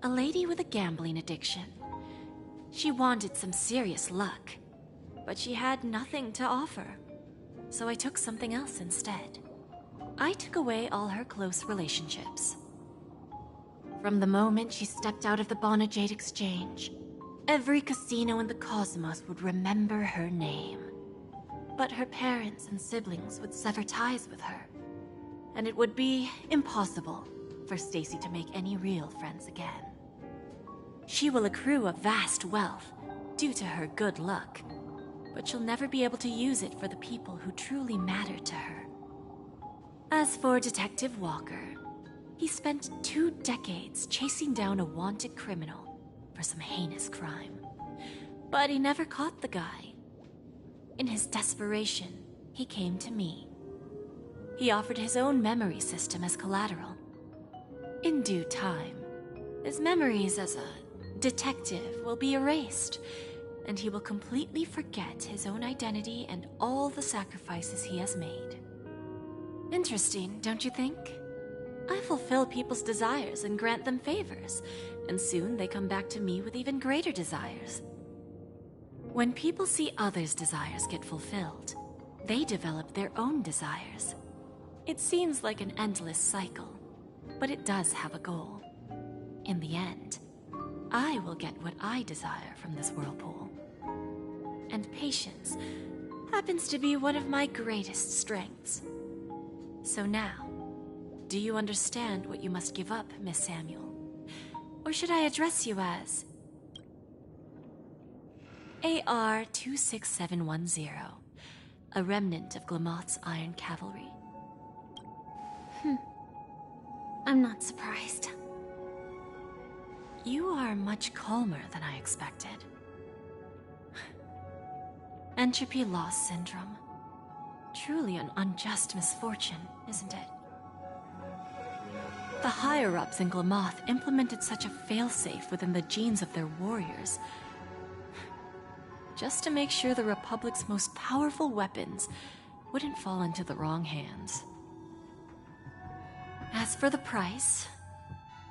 Speaker 4: a lady with a gambling addiction. She wanted some serious luck, but she had nothing to offer, so I took something else instead. I took away all her close relationships. From the moment she stepped out of the Bonajade Exchange, every casino in the cosmos would remember her name. But her parents and siblings would sever ties with her, and it would be impossible for Stacy to make any real friends again. She will accrue a vast wealth due to her good luck, but she'll never be able to use it for the people who truly matter to her. As for Detective Walker, he spent 2 decades chasing down a wanted criminal for some heinous crime. But he never caught the guy. In his desperation, he came to me. He offered his own memory system as collateral. In due time, his memories as a detective will be erased, and he will completely forget his own identity and all the sacrifices he has made. Interesting, don't you think? I fulfill people's desires and grant them favors, and soon they come back to me with even greater desires. When people see others' desires get fulfilled, they develop their own desires. It seems like an endless cycle, but it does have a goal. In the end, I will get what I desire from this whirlpool. And patience happens to be one of my greatest strengths. So now, do you understand what you must give up, Miss Samuel? Or should I address you as AR-26710, a remnant of Glamoth's Iron Cavalry?
Speaker 22: I'm not surprised.
Speaker 4: You are much calmer than I expected. Entropy loss syndrome. Truly an unjust misfortune, isn't it? The higher-ups in Glamoth implemented such a failsafe within the genes of their warriors, just to make sure the Republic's most powerful weapons wouldn't fall into the wrong hands. As for the price,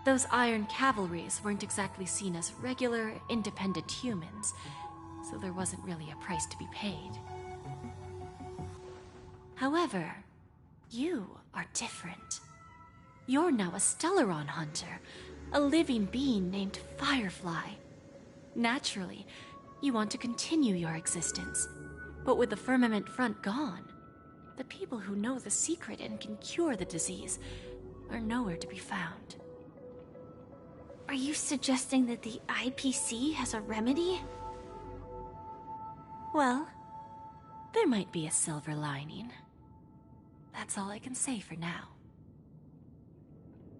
Speaker 4: those Iron Cavalries weren't exactly seen as regular, independent humans, so there wasn't really a price to be paid. However, you are different. You're now a Stellaron hunter, a living being named Firefly. Naturally, you want to continue your existence, but with the Firmament Front gone, the people who know the secret and can cure the disease are nowhere to be found.
Speaker 22: Are you suggesting that the IPC has a remedy?
Speaker 4: Well, there might be a silver lining. That's all I can say for now.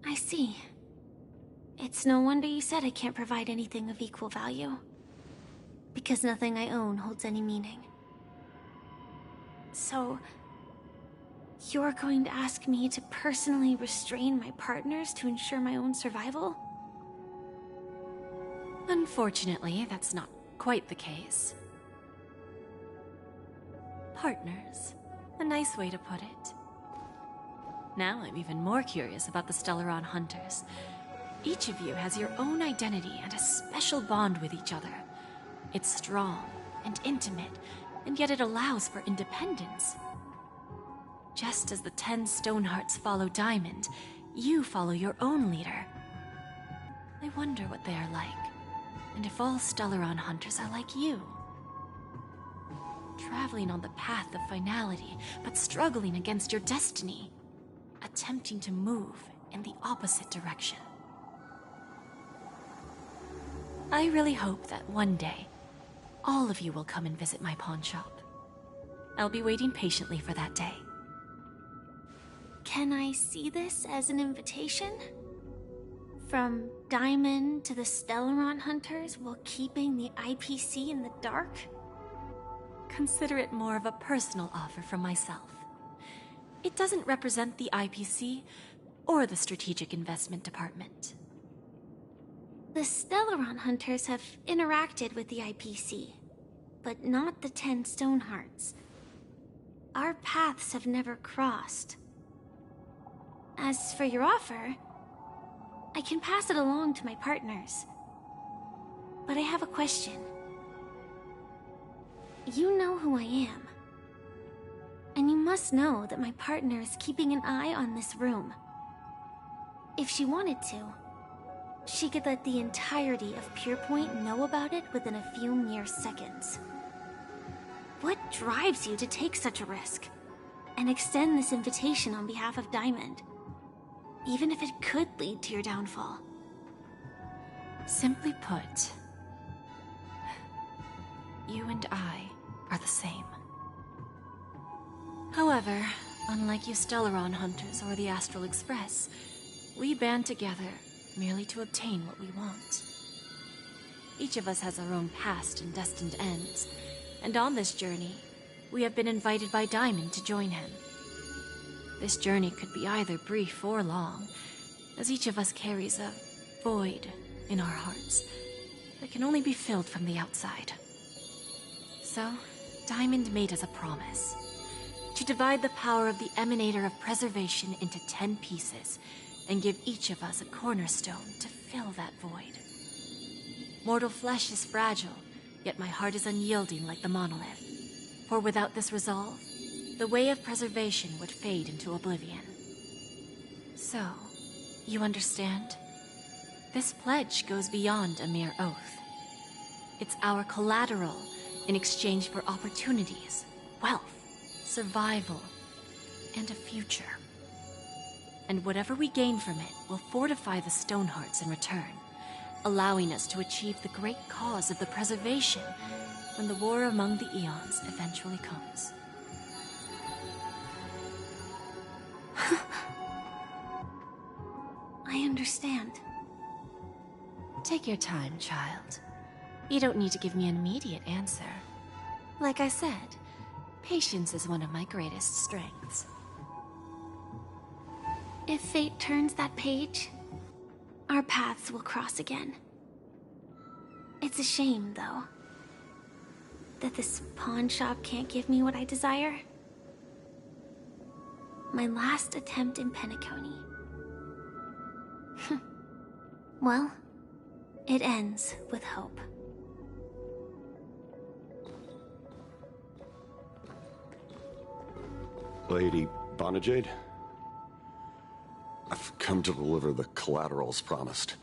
Speaker 22: I see. It's no wonder you said I can't provide anything of equal value. Because nothing I own holds any meaning. So, you're going to ask me to personally restrain my partners to ensure my own survival?
Speaker 4: Unfortunately, that's not quite the case. Partners. A nice way to put it. Now I'm even more curious about the Stellaron Hunters. Each of you has your own identity and a special bond with each other. It's strong and intimate, and yet it allows for independence. Just as the 10 Stonehearts follow Diamond, you follow your own leader. I wonder what they are like, and if all Stellaron Hunters are like you. Traveling on the path of finality, but struggling against your destiny. Attempting to move in the opposite direction. I really hope that one day, all of you will come and visit my pawn shop. I'll be waiting patiently for that day.
Speaker 22: Can I see this as an invitation? From Diamond to the Stellaron Hunters while keeping the IPC in the dark?
Speaker 4: Consider it more of a personal offer from myself. It doesn't represent the IPC or the Strategic Investment Department.
Speaker 22: The Stellaron Hunters have interacted with the IPC, but not the 10 Stonehearts. Our paths have never crossed. As for your offer, I can pass it along to my partners. But I have a question. You know who I am. And you must know that my partner is keeping an eye on this room. If she wanted to, she could let the entirety of Purepoint know about it within a few mere seconds. What drives you to take such a risk and extend this invitation on behalf of Diamond, even if it could lead to your downfall?
Speaker 4: Simply put, you and I are the same. However, unlike you Stellaron Hunters or the Astral Express, we band together merely to obtain what we want. Each of us has our own past and destined ends, and on this journey, we have been invited by Diamond to join him. This journey could be either brief or long, as each of us carries a void in our hearts that can only be filled from the outside. So, Diamond made us a promise to divide the power of the Emanator of Preservation into 10 pieces and give each of us a cornerstone to fill that void. Mortal flesh is fragile, yet my heart is unyielding like the monolith. For without this resolve, the way of preservation would fade into oblivion. So, you understand? This pledge goes beyond a mere oath. It's our collateral in exchange for opportunities, wealth, survival, and a future. And whatever we gain from it will fortify the Stonehearts in return, allowing us to achieve the great cause of the preservation when the war among the eons eventually comes.
Speaker 22: I understand.
Speaker 4: Take your time, child. You don't need to give me an immediate answer. Like I said, patience is one of my greatest strengths.
Speaker 22: If fate turns that page, our paths will cross again. It's a shame, though, that this pawn shop can't give me what I desire. My last attempt in Penacony. Well, it ends with hope.
Speaker 7: Lady Bonajade? I've come to deliver the collaterals promised.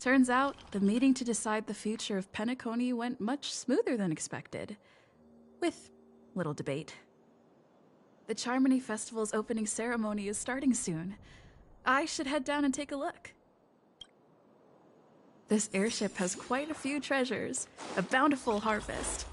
Speaker 21: Turns out, the meeting to decide the future of Penacony went much smoother than expected. With little debate. The Charmony Festival's opening ceremony is starting soon. I should head down and take a look. This airship has quite a few treasures, a bountiful harvest.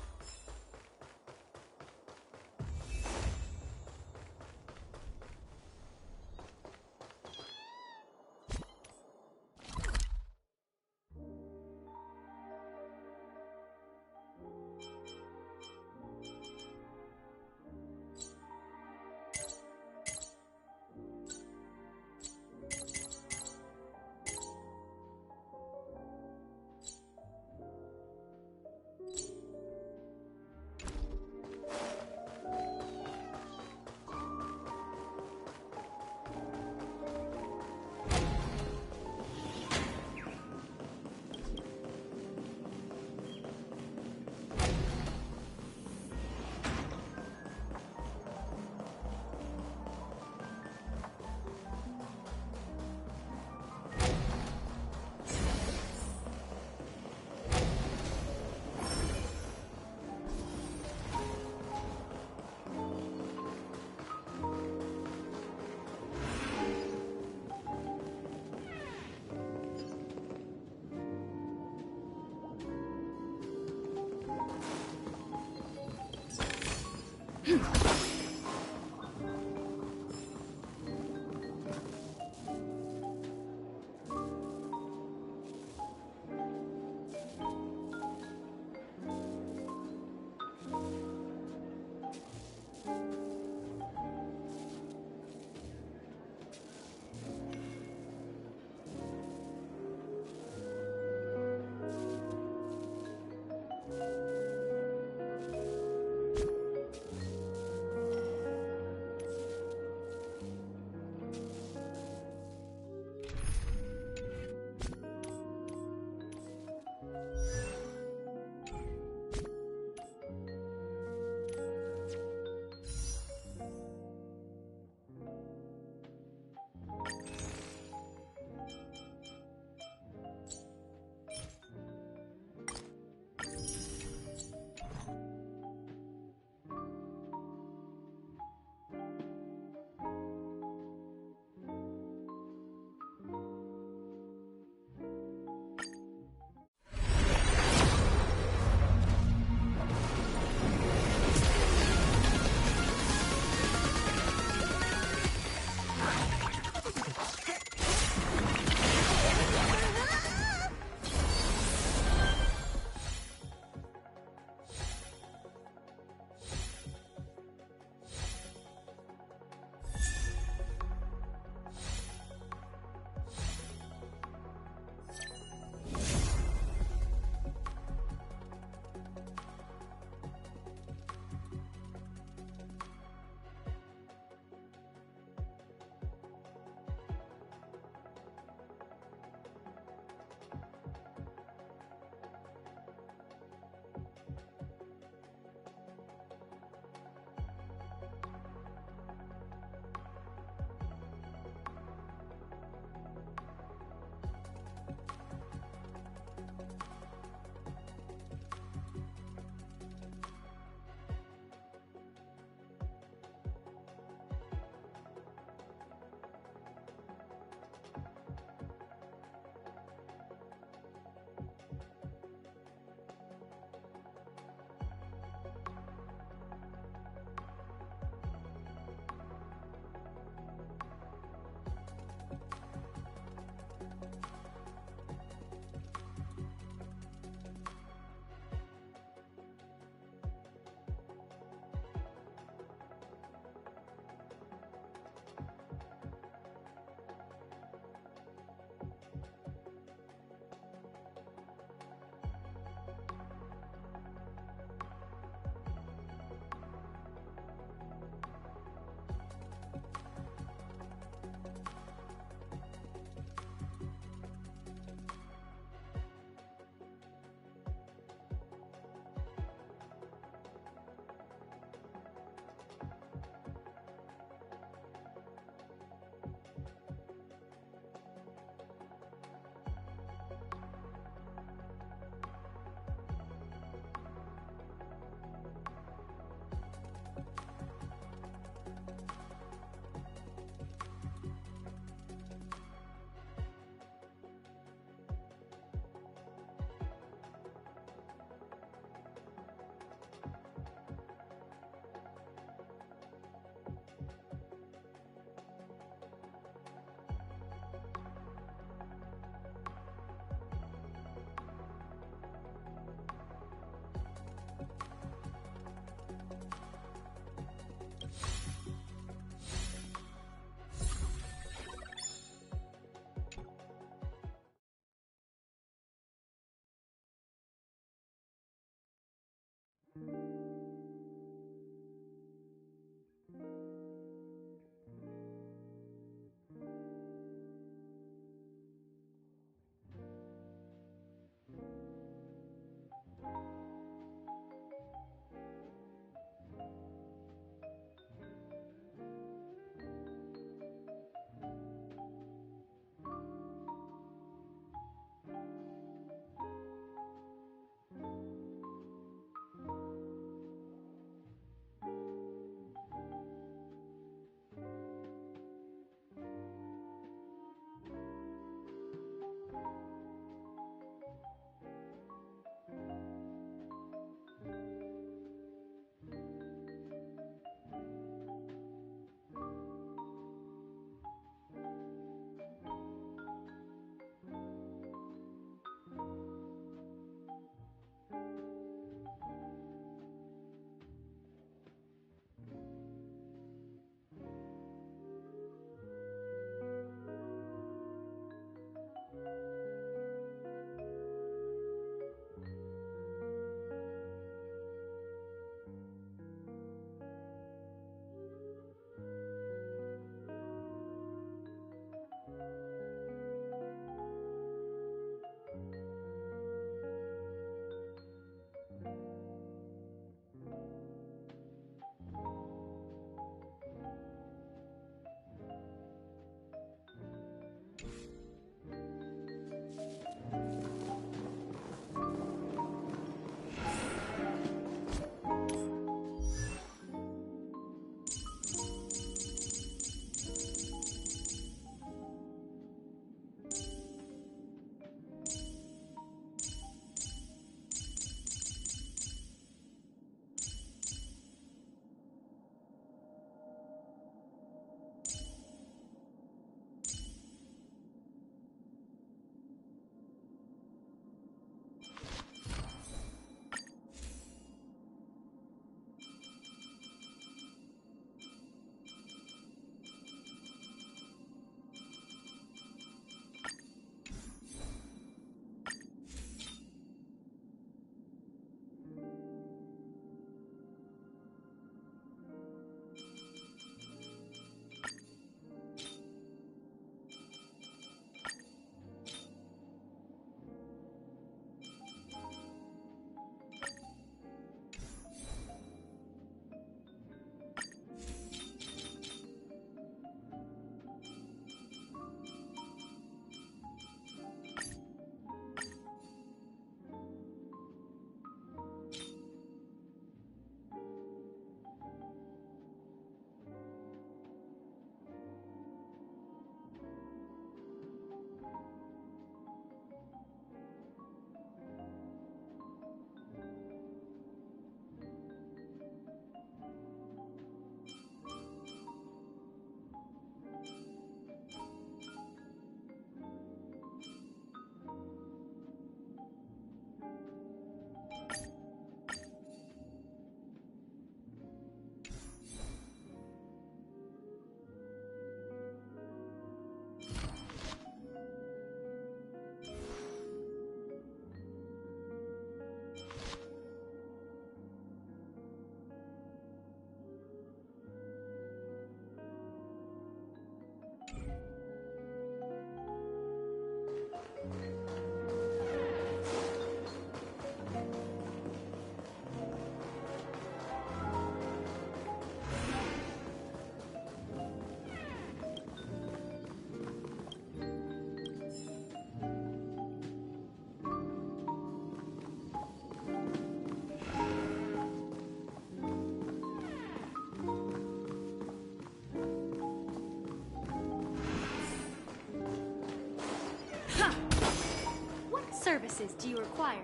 Speaker 14: What services do you require?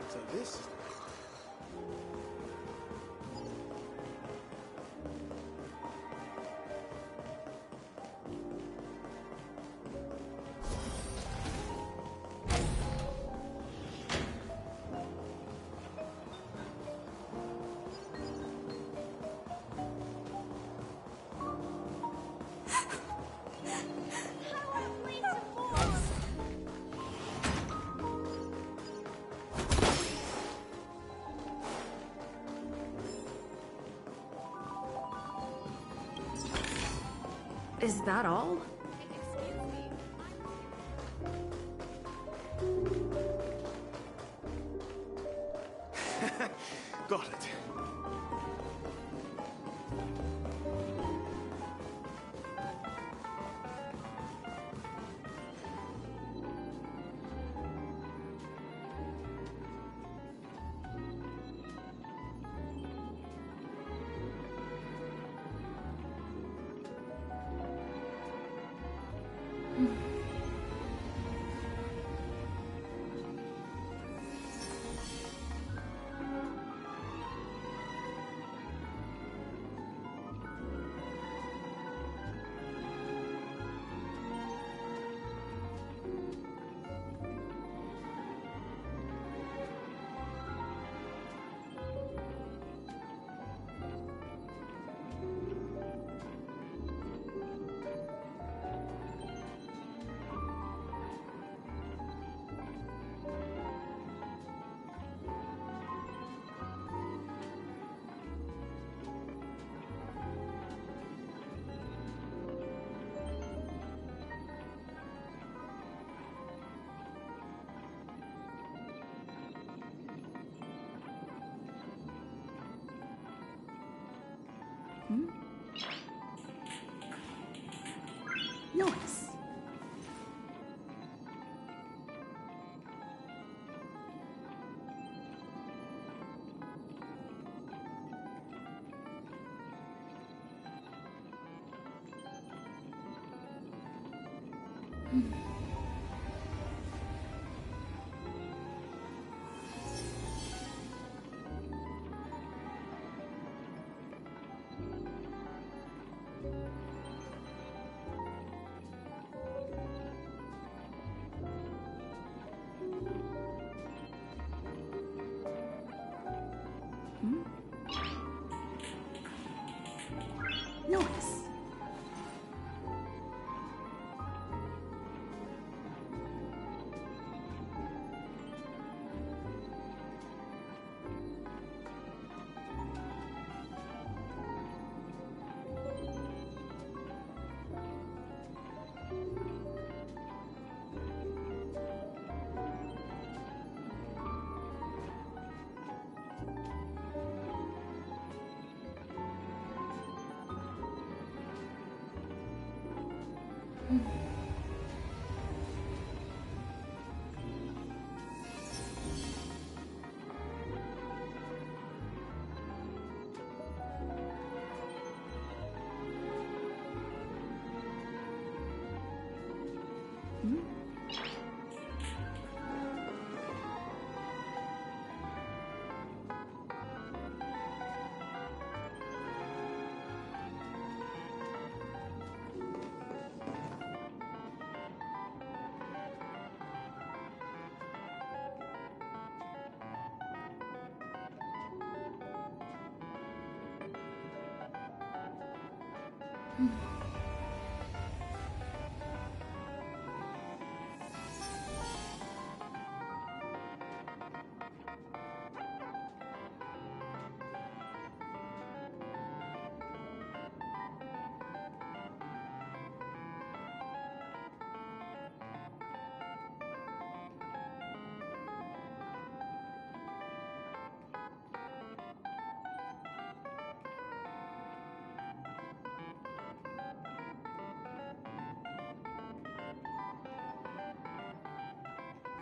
Speaker 5: So this is...
Speaker 21: Is that all?
Speaker 5: Got it.
Speaker 21: Nice. Nice.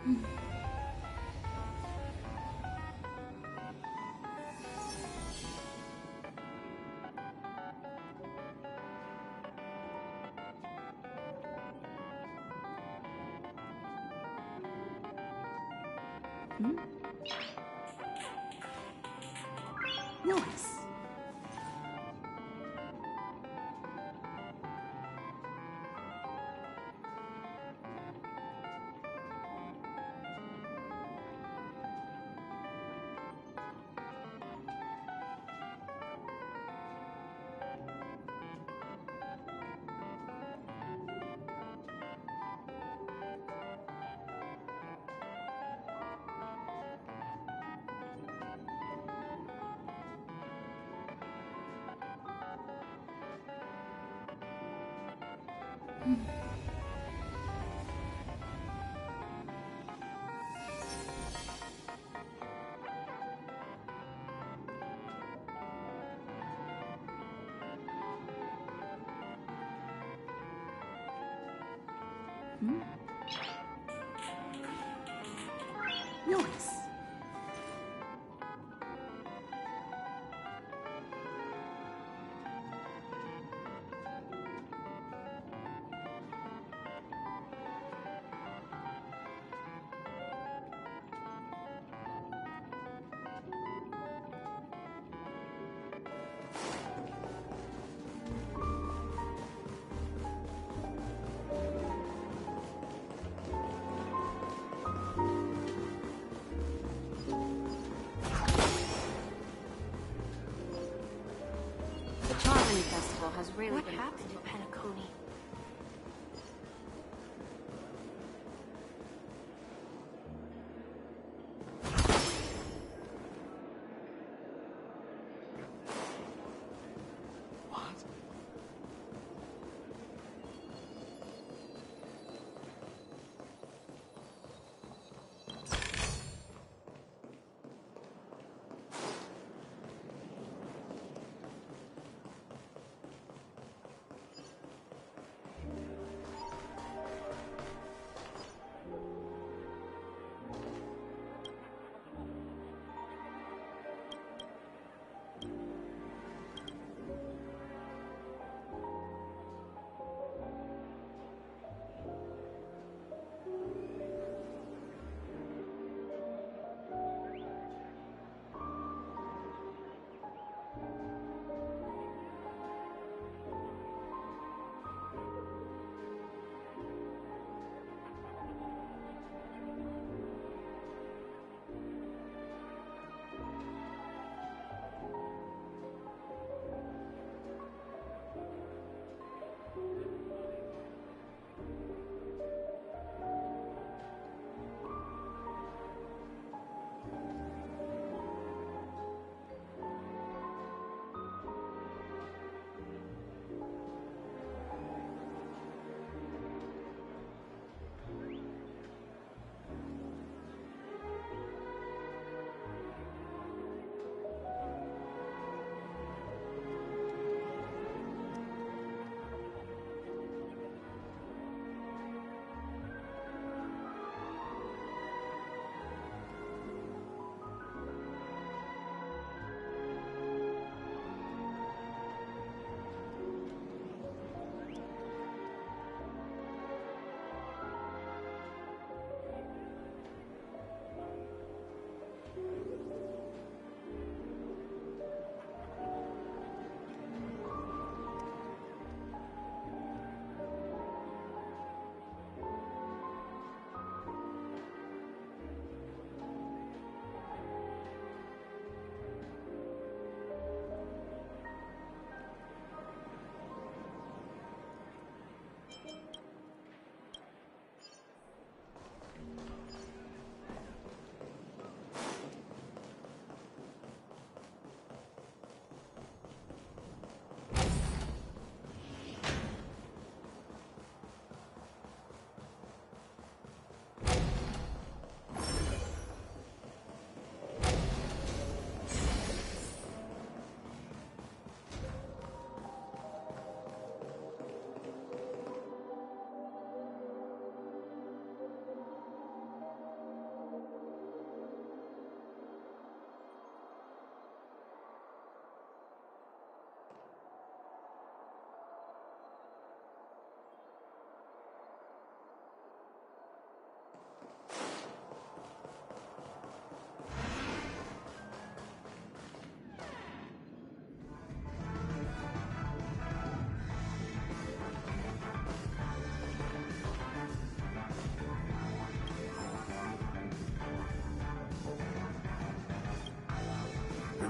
Speaker 20: Nice. Nice.
Speaker 22: The Charmony Festival has really been... What happened to Penacony?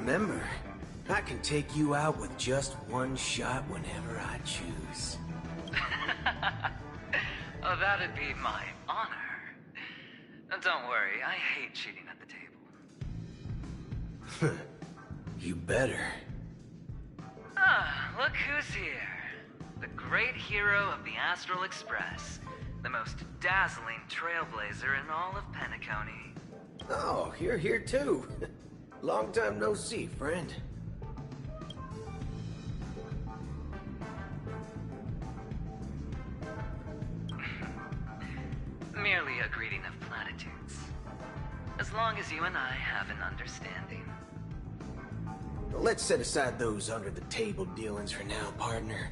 Speaker 8: Remember, I can take you out with just one shot whenever I choose.
Speaker 10: Oh, that'd be my honor. Don't worry, I hate cheating at the table.
Speaker 8: You better.
Speaker 10: Ah, look who's here. The great hero of the Astral Express. The most dazzling trailblazer in all of Penacony.
Speaker 8: Oh, you're here too. Long time no see, friend.
Speaker 10: Merely a greeting of platitudes. As long as you and I have an understanding.
Speaker 8: Let's set aside those under-the-table dealings for now, partner.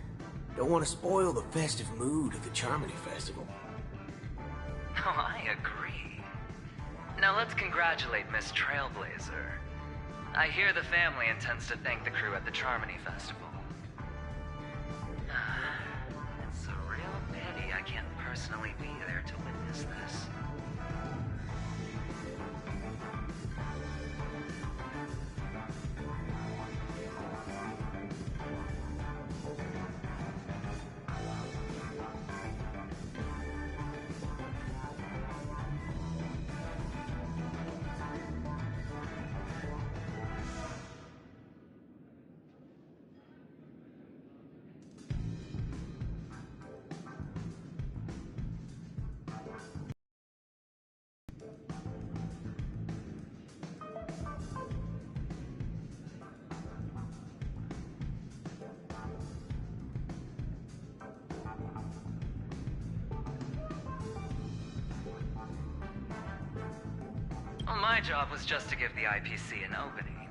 Speaker 8: Don't want to spoil the festive mood of the Charmony Festival.
Speaker 10: Oh, I agree. Now let's congratulate Miss Trailblazer. I hear the family intends to thank the crew at the Charmony Festival. It's a real pity I can't personally be there to witness this. Well, my job was just to give the IPC an opening.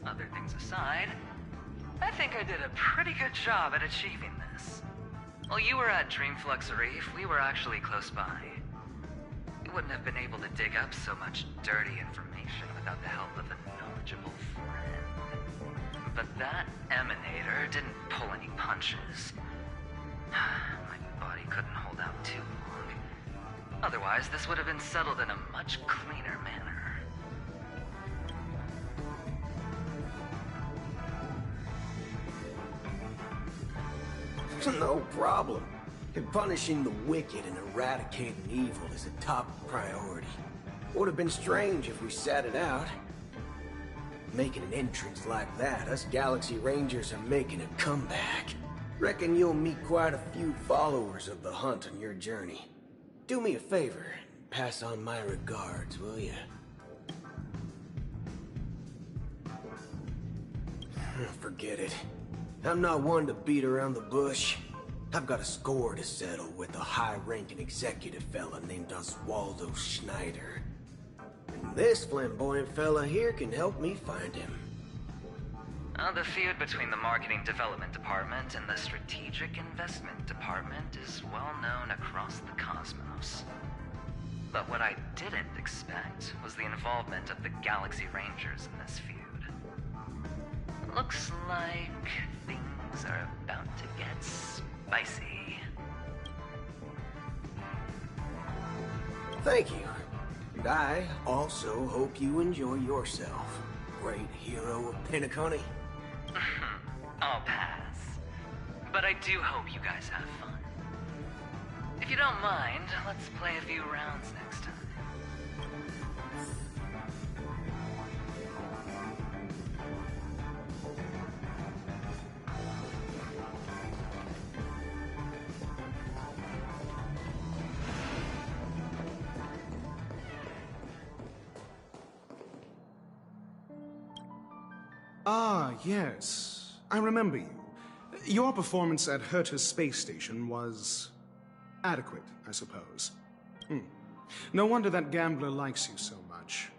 Speaker 10: Other things aside, I think I did a pretty good job at achieving this. While you were at Dreamflux Reef, we were actually close by. We wouldn't have been able to dig up so much dirty information without the help of a knowledgeable friend. But that emanator didn't pull any punches. My body couldn't hold out too long. Otherwise, this would have been settled in a much cleaner manner.
Speaker 8: No problem. Punishing the wicked and eradicating evil is a top priority. Would have been strange if we sat it out. Making an entrance like that, us Galaxy Rangers are making a comeback. Reckon you'll meet quite a few followers of the hunt on your journey. Do me a favor, pass on my regards, will ya? Forget it. I'm not one to beat around the bush. I've got a score to settle with a high-ranking executive fella named Oswaldo Schneider. And this flamboyant fella here can help me find him.
Speaker 10: The feud between the Marketing Development Department and the Strategic Investment Department is well known across the cosmos. But what I didn't expect was the involvement of the Galaxy Rangers in this feud. Looks like things are about to get spicy.
Speaker 8: Thank you. And I also hope you enjoy yourself, great hero of Penacony.
Speaker 10: I'll pass. But I do hope you guys have fun. If you don't mind, let's play a few rounds next time.
Speaker 23: Ah, yes. I remember you. Your performance at Herta's space station was adequate, I suppose. No wonder that gambler likes you so much.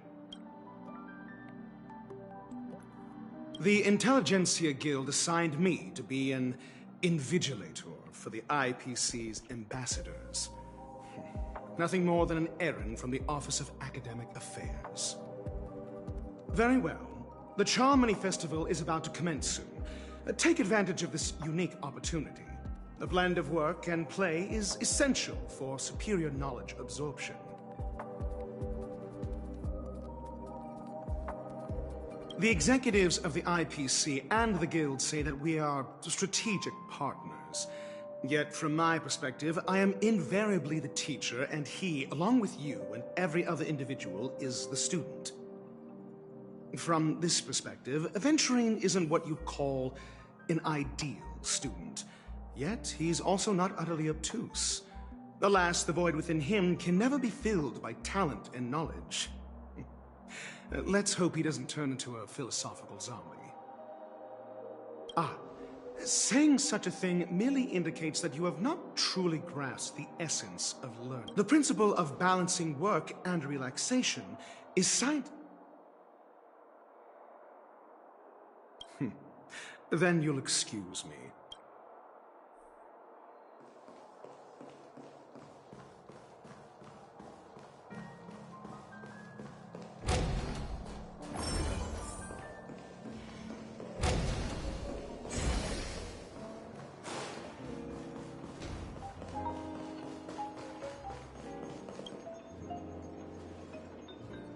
Speaker 23: The Intelligentsia Guild assigned me to be an invigilator for the IPC's ambassadors. Nothing more than an errand from the Office of Academic Affairs. Very well. The Charmony Festival is about to commence soon. Take advantage of this unique opportunity. The blend of work and play is essential for superior knowledge absorption. The executives of the IPC and the Guild say that we are strategic partners. Yet, from my perspective, I am invariably the teacher, and he, along with you and every other individual, is the student. From this perspective, Aventurine isn't what you call an ideal student. Yet, he's also not utterly obtuse. Alas, the void within him can never be filled by talent and knowledge. Let's hope he doesn't turn into a philosophical zombie. Saying such a thing merely indicates that you have not truly grasped the essence of learning. The principle of balancing work and relaxation is Then you'll excuse me.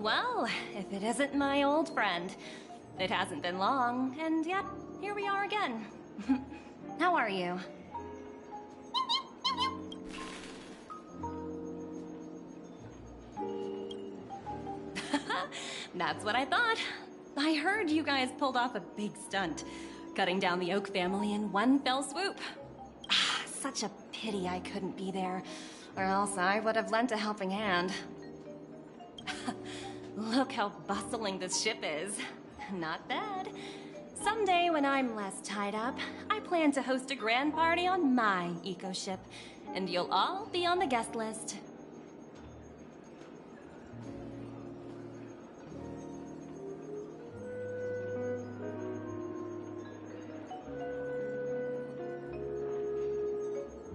Speaker 11: Well, if it isn't my old friend. It hasn't been long, and yet, here we are again. How are you? That's what I thought. I heard you guys pulled off a big stunt, cutting down the Oak family in one fell swoop. Such a pity I couldn't be there, or else I would have lent a helping hand. Look how bustling this ship is. Not bad. Someday when I'm less tied up, I plan to host a grand party on my eco-ship, and you'll all be on the guest list.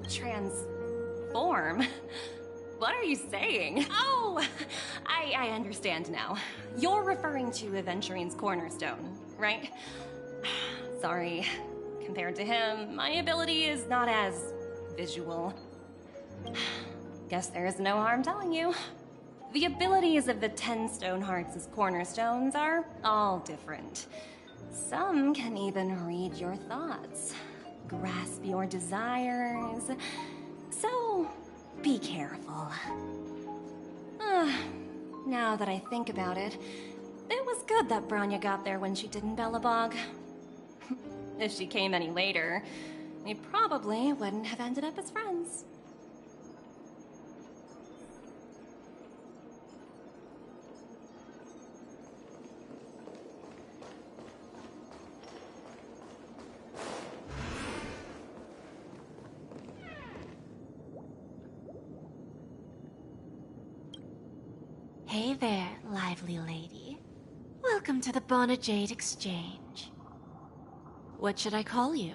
Speaker 11: Transform? What are you saying? Oh, I understand now. You're referring to Aventurine's cornerstone, right? Sorry. Compared to him, my ability is not as visual. Guess there's no harm telling you. The abilities of the 10 Stonehearts' cornerstones are all different. Some can even read your thoughts, grasp your desires. So, be careful. Now that I think about it, it was good that Branya got there when she did in Bellabog. If she came any later, we probably wouldn't have ended up as friends. Hey there, lively lady. Welcome to the Bonajade Exchange. What should I call you?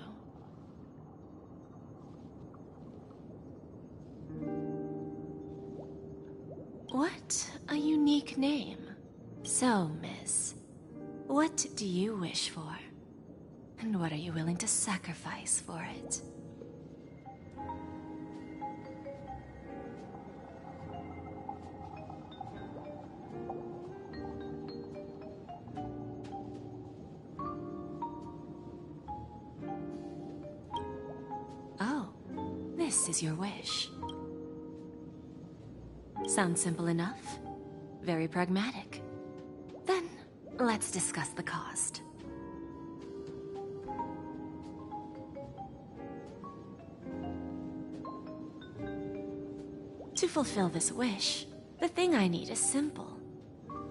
Speaker 11: What a unique name. So, miss, what do you wish for? And what are you willing to sacrifice for it? This is your wish. Sounds simple enough. Very pragmatic. Then, let's discuss the cost. To fulfill this wish, the thing I need is simple.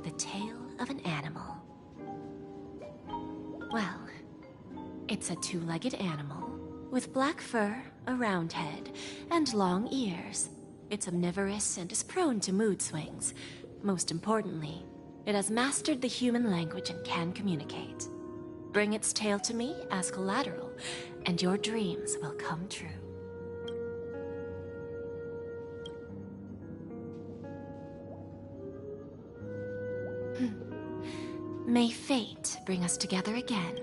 Speaker 11: The tail of an animal. Well, it's a two-legged animal with black fur, a round head, and long ears. It's omnivorous and is prone to mood swings. Most importantly, it has mastered the human language and can communicate. Bring its tail to me as collateral, and your dreams will come true. May fate bring us together again.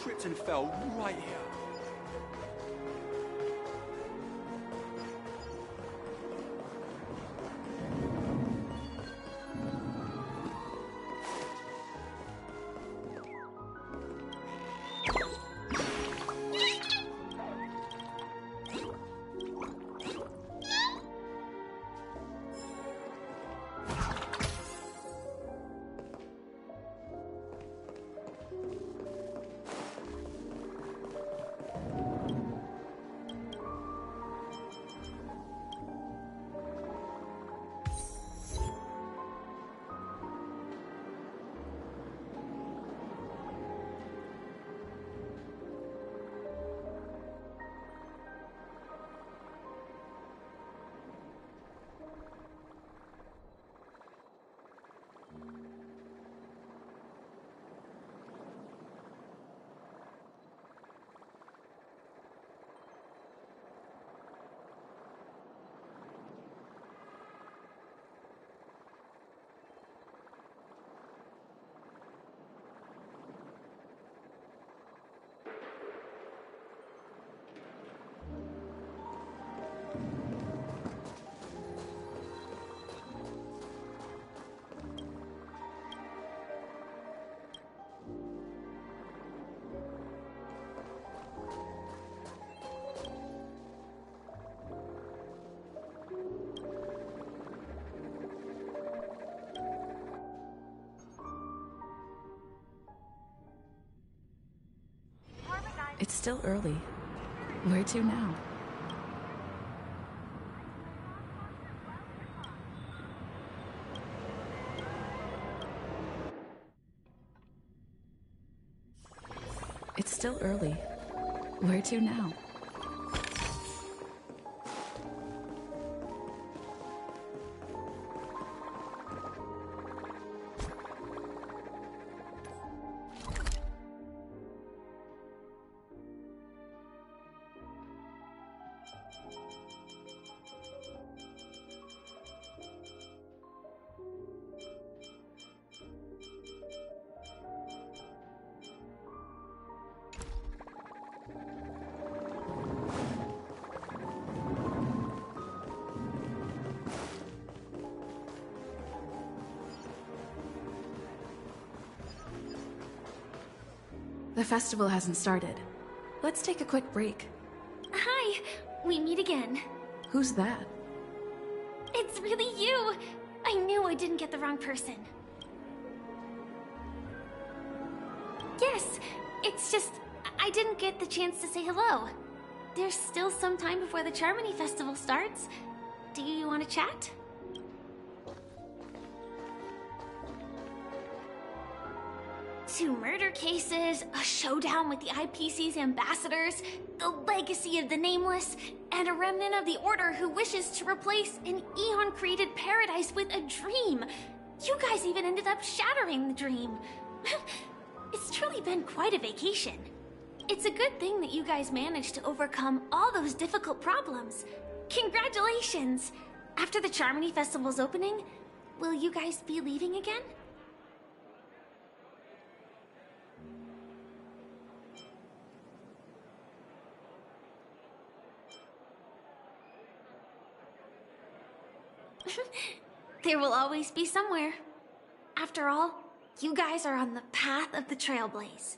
Speaker 3: tripped and fell right here.
Speaker 21: It's still early. Where to now? It's still early. Where to now? The festival hasn't started. Let's take a quick break.
Speaker 22: Hi! We meet again.
Speaker 21: Who's that?
Speaker 22: It's really you! I knew I didn't get the wrong person. Yes, it's just I didn't get the chance to say hello. There's still some time before the Charmony Festival starts. Do you want to chat? Two murder cases, a showdown with the IPC's ambassadors, the legacy of the Nameless, and a remnant of the Order who wishes to replace an Eon-created paradise with a dream. You guys even ended up shattering the dream. It's truly been quite a vacation. It's a good thing that you guys managed to overcome all those difficult problems. Congratulations! After the Charmony Festival's opening, will you guys be leaving again? There will always be somewhere. After all, you guys are on the path of the Trailblaze.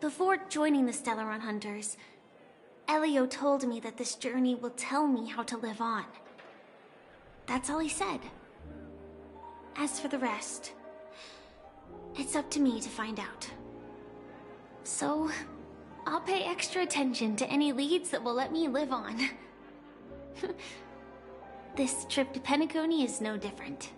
Speaker 22: Before joining the Stellaron Hunters, Elio told me that this journey will tell me how to live on. That's all he said. As for the rest, it's up to me to find out. So, I'll pay extra attention to any leads that will let me live on. This trip to Penacony is no different.